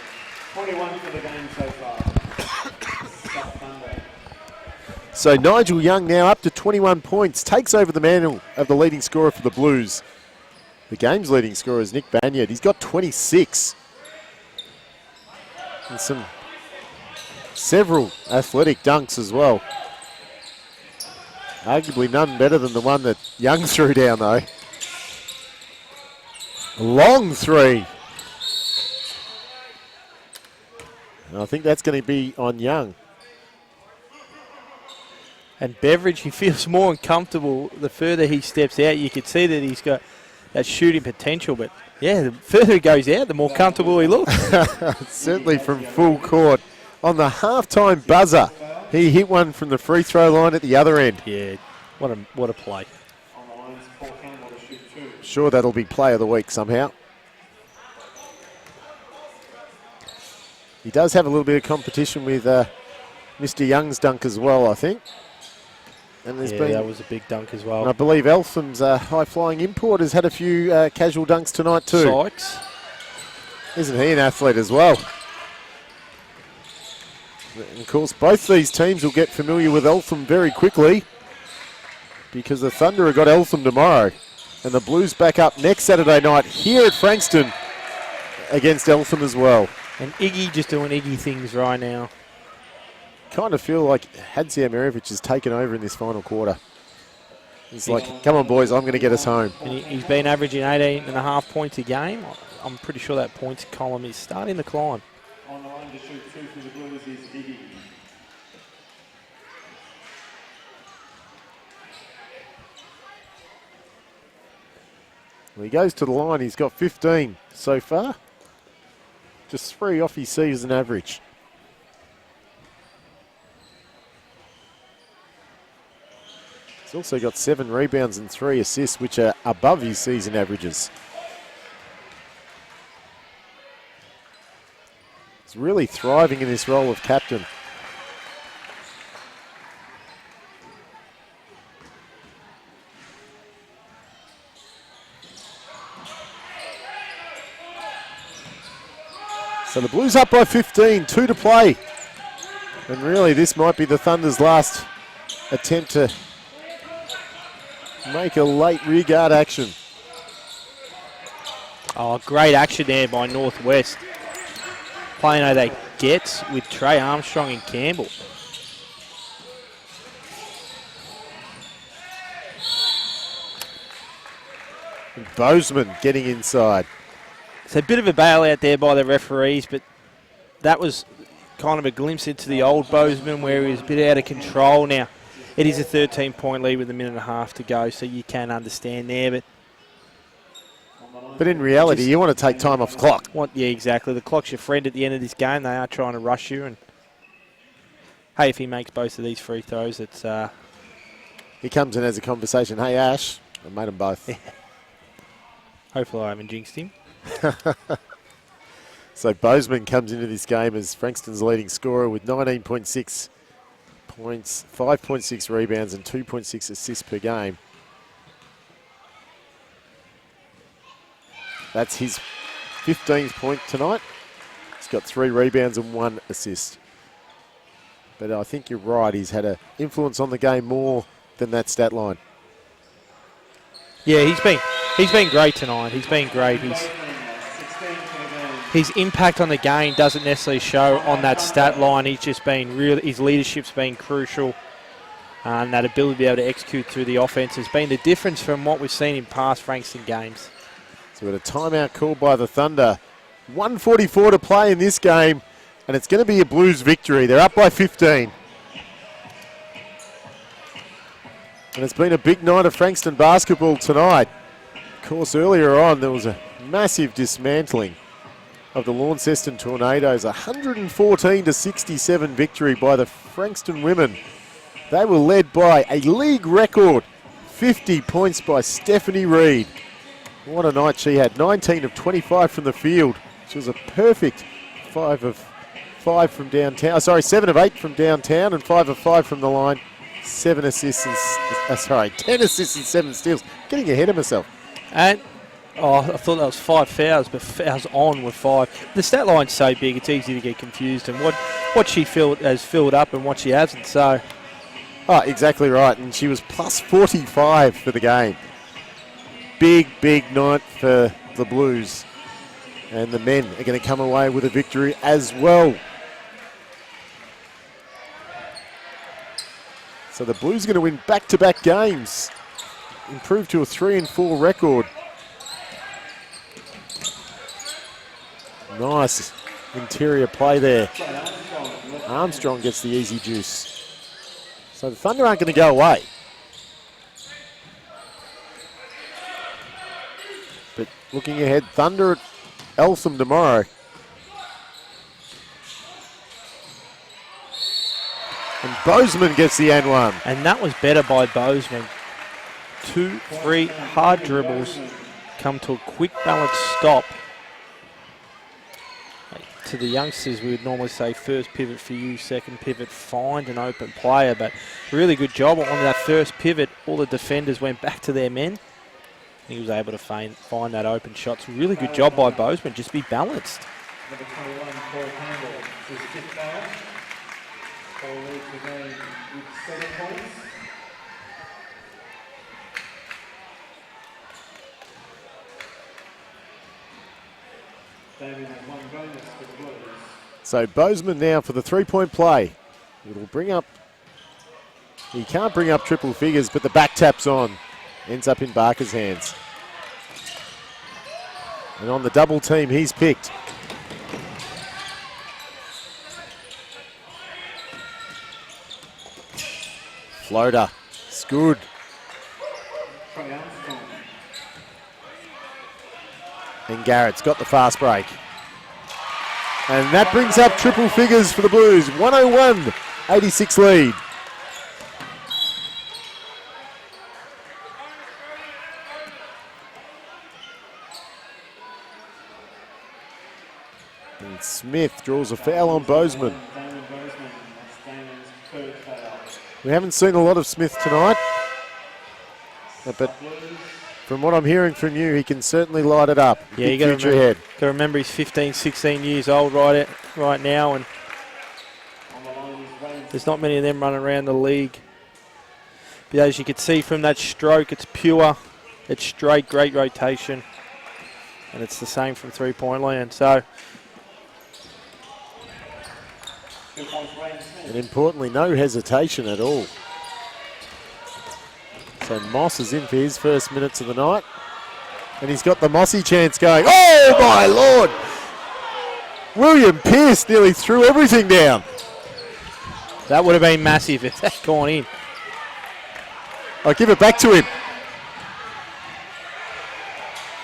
21 for the game so far. So Nigel Young now up to 21 points, takes over the mantle of the leading scorer for the Blues. The game's leading scorer is Nick Banyard. He's got 26. And several athletic dunks as well. Arguably none better than the one that Young threw down though. A long three. And I think that's going to be on Young. And Beveridge, he feels more uncomfortable the further he steps out. You can see that he's got that shooting potential, but yeah, the further he goes out, the more comfortable he looks. Certainly from full court. On the halftime buzzer, he hit one from the free throw line at the other end. Yeah, what a play. Sure, that'll be play of the week somehow. He does have a little bit of competition with Mr. Young's dunk as well, I think. And there's been, that was a big dunk as well. And I believe Eltham's high-flying import has had a few casual dunks tonight too. Sykes. Isn't he an athlete as well? And of course, both these teams will get familiar with Eltham very quickly because the Thunder have got Eltham tomorrow. And the Blues back up next Saturday night here at Frankston against Eltham as well. And Iggy just doing Iggy things right now. Kind of feel like Hadziemirovic has taken over in this final quarter. He's like, come on, boys, I'm going to get us home. And he's been averaging 18.5 points a game. I'm pretty sure that points column is starting to climb. On the line to shoot two for the Blues is Iggy. Well, he goes to the line. He's got 15 so far. Just 3 off his season average. He's also got 7 rebounds and 3 assists, which are above his season averages. He's really thriving in this role of captain. So the Blues up by 15, 2 to play. And really this might be the Thunder's last attempt to make a late rear guard action. Oh, great action there by Northwest. Playing how they gets with Trey Armstrong and Campbell. And Bozeman getting inside. It's a bit of a bailout there by the referees, but that was kind of a glimpse into the old Bozeman where he was a bit out of control. Now, it is a 13-point lead with a minute and a half to go, so you can understand there. But in reality, you want to take time off the clock. Yeah, exactly. The clock's your friend at the end of this game. They are trying to rush you. And hey, if he makes both of these free throws, it's... He comes in as a conversation. Hey, Ash. I made them both. Hopefully I haven't jinxed him. So Bozeman comes into this game as Frankston's leading scorer with 19.6 points, 5.6 rebounds and 2.6 assists per game. That's his 15th point tonight. He's got 3 rebounds and 1 assist. But I think you're right, he's had an influence on the game more than that stat line. Yeah, he's been great tonight. He's been great. His impact on the game doesn't necessarily show on that stat line. He's just been his leadership's been crucial. And that ability to be able to execute through the offense has been the difference from what we've seen in past Frankston games. So we had a timeout called by the Thunder. 1:44 to play in this game, and it's going to be a Blues victory. They're up by 15. And it's been a big night of Frankston basketball tonight. Of course, earlier on, there was a massive dismantling of the Launceston Tornadoes. 114-67 victory by the Frankston women. They were led by a league record 50 points by Stephanie Reid. What a night she had. 19 of 25 from the field. She was a perfect 5 of 5 from downtown. Sorry, 7 of 8 from downtown and 5 of 5 from the line. 10 assists and 7 steals. Getting ahead of myself. And I thought that was 5 fouls, but fouls on with 5. The stat line's so big, it's easy to get confused. And what she has filled up and what she hasn't. So, exactly right. And she was plus 45 for the game. Big night for the Blues. And the men are going to come away with a victory as well. So the Blues are going to win back-to-back games. Improve to a 3-4 record. Nice interior play there. Armstrong gets the easy juice. So the Thunder aren't going to go away. But looking ahead, Thunder at Eltham tomorrow. And Bozeman gets the N1. And that was better by Bozeman. 2-3 hard dribbles come to a quick balance stop. To the youngsters, we would normally say first pivot for you, second pivot, find an open player. But really good job on that first pivot. All the defenders went back to their men. He was able to find that open shot. It's a really good job by Bozeman. Just be balanced. Number 21, Corey Campbell, is his 5th foul. Corey leads the game with 7 points. David has 1 bonus for the Blues. So Bozeman now for the 3-point play. It'll bring up, he can't bring up triple figures, but the back tap's on. Ends up in Barker's hands. And on the double team, he's picked. Floater. It's good. And Garrett's got the fast break. And that brings up triple figures for the Blues. 101-86 lead. And Smith draws a foul on Bozeman. We haven't seen a lot of Smith tonight, but from what I'm hearing from you, he can certainly light it up. Yeah, you got to remember he's 15, 16 years old right now, and there's not many of them running around the league. But as you can see from that stroke, it's pure, it's straight, great rotation, and it's the same from 3-point land. So, and importantly, no hesitation at all. So Moss is in for his first minutes of the night. And he's got the Mossy chance going. Oh, my Lord! William Pearce nearly threw everything down. That would have been massive if that gone in. I'll give it back to him.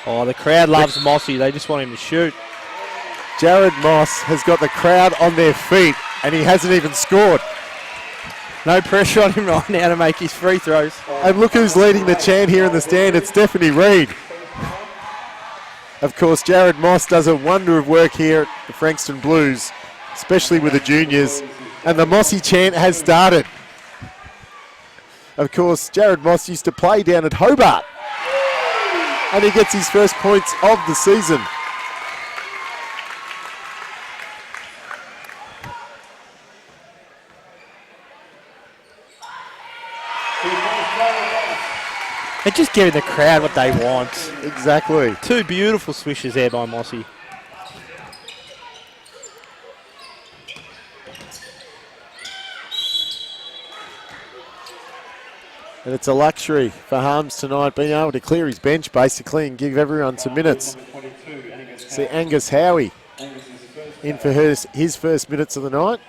Oh, the crowd loves Mossy. They just want him to shoot. Jared Moss has got the crowd on their feet, and he hasn't even scored. No pressure on him right now to make his free throws. And look who's leading the chant here in the stand. It's Stephanie Reid. Of course, Jared Moss does a wonder of work here at the Frankston Blues, especially with the juniors. And the Mossy chant has started. Of course, Jared Moss used to play down at Hobart. And he gets his first points of the season. And just giving the crowd what they want. Exactly. Two beautiful swishes there by Mossy. And it's a luxury for Harms tonight, being able to clear his bench basically and give everyone some minutes. See Angus Howie in for his first minutes of the night,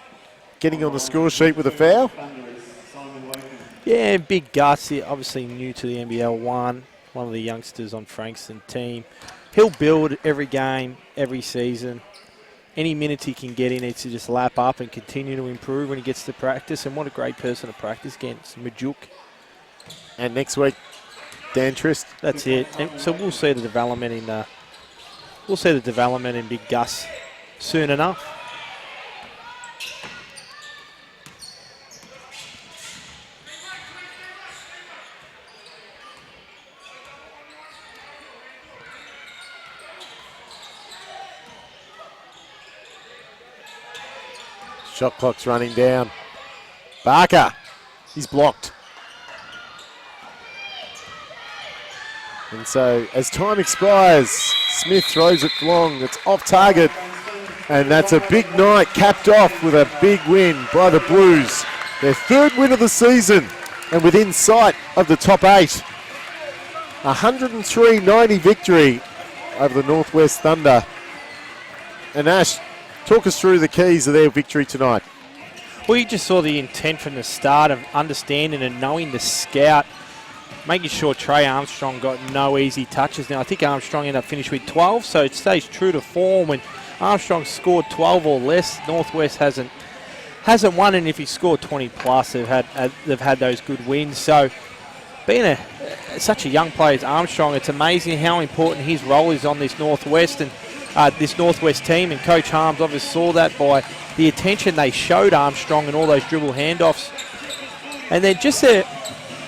getting on the score sheet with a foul. Yeah, big Gus, obviously new to the NBL one of the youngsters on Frankston team. He'll build every game, every season. Any minutes he can get in, needs to just lap up and continue to improve when he gets to practice. And what a great person to practice against, Majuk. And next week, Dan Trist. That's it. And so we'll see the development in Big Gus soon enough. Shot clock's running down. Barker, he's blocked. And so as time expires, Smith throws it long. It's off target. And that's a big night, capped off with a big win by the Blues. Their third win of the season and within sight of the top 8. 103-90 victory over the Northwest Thunder. And Ash, talk us through the keys of their victory tonight. Well, you just saw the intent from the start of understanding and knowing the scout, making sure Trey Armstrong got no easy touches. Now, I think Armstrong ended up finished with 12, so it stays true to form. When Armstrong scored 12 or less, Northwest hasn't won, and if he scored 20 plus, they've had those good wins. So, being such a young player as Armstrong, it's amazing how important his role is on this Northwest and this Northwest team. And Coach Harms obviously saw that by the attention they showed Armstrong and all those dribble handoffs, and then just their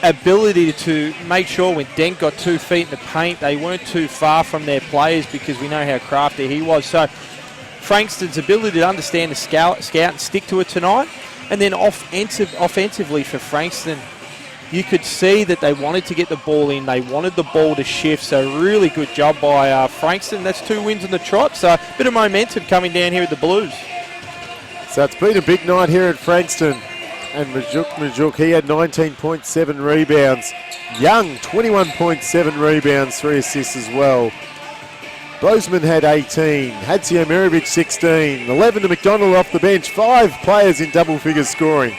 ability to make sure when Dent got 2 feet in the paint, they weren't too far from their players, because we know how crafty he was. So Frankston's ability to understand the scout and stick to it tonight. And then offensively for Frankston, you could see that they wanted to get the ball in. They wanted the ball to shift. So really good job by Frankston. That's 2 wins on the trot. So a bit of momentum coming down here at the Blues. So it's been a big night here at Frankston. And Majuk, he had 19.7 rebounds. Young, 21.7 rebounds, 3 assists as well. Bozeman had 18. Hatzio Mirovic, 16. 11 to McDonald off the bench. 5 players in double figures scoring.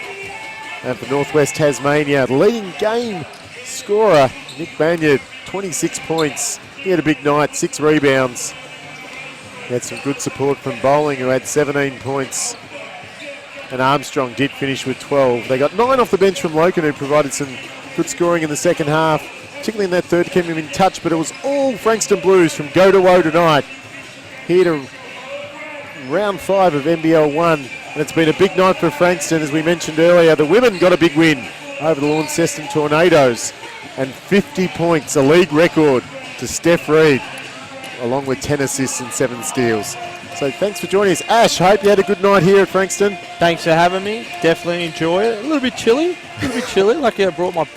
And for Northwest Tasmania, the leading game scorer, Nick Banyard, 26 points. He had a big night, 6 rebounds. He had some good support from Bowling, who had 17 points. And Armstrong did finish with 12. They got 9 off the bench from Logan, who provided some good scoring in the second half, particularly in that third, keeping him in touch. But it was all Frankston Blues from go to woe tonight. Here to round 5 of NBL 1. And it's been a big night for Frankston, as we mentioned earlier. The women got a big win over the Launceston Tornadoes. And 50 points, a league record to Steph Reed, along with 10 assists and 7 steals. So thanks for joining us. Ash, hope you had a good night here at Frankston. Thanks for having me. Definitely enjoy it. A little bit chilly. Lucky I brought my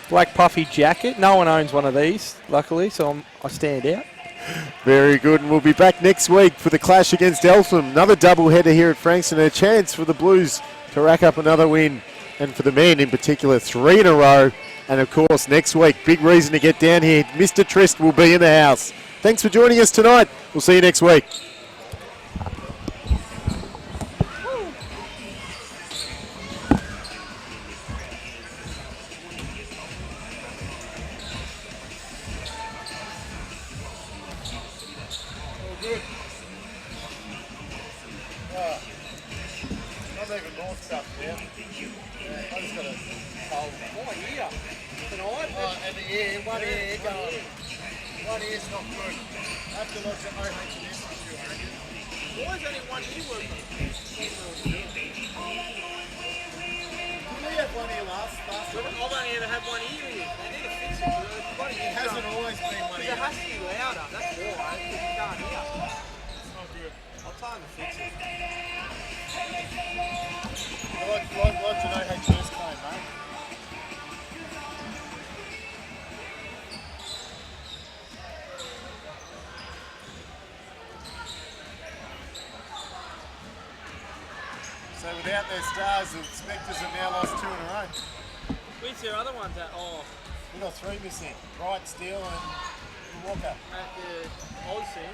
black puffy jacket. No one owns one of these, luckily, so I stand out. Very good, and we'll be back next week for the clash against Eltham. Another double-header here at Frankston. A chance for the Blues to rack up another win, and for the men in particular, 3 in a row. And of course, next week, big reason to get down here. Mr. Trist will be in the house. Thanks for joining us tonight. We'll see you next week. about their stars. The Spectres have now lost 2 in a row. Where's their other ones at? Oh, We've got 3 missing. Wright, Steele and Walker. at the Oz thing.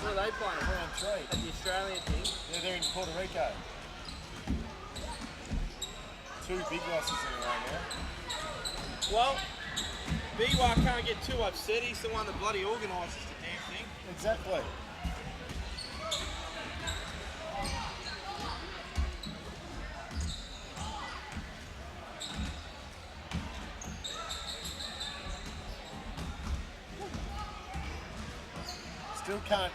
What are they playing? 3 on 3. At the Australian thing. Yeah, they're in Puerto Rico. 2 big losses in a row now. Well, BY can't get too upset. He's the one that bloody organises the damn thing. Exactly. Still can't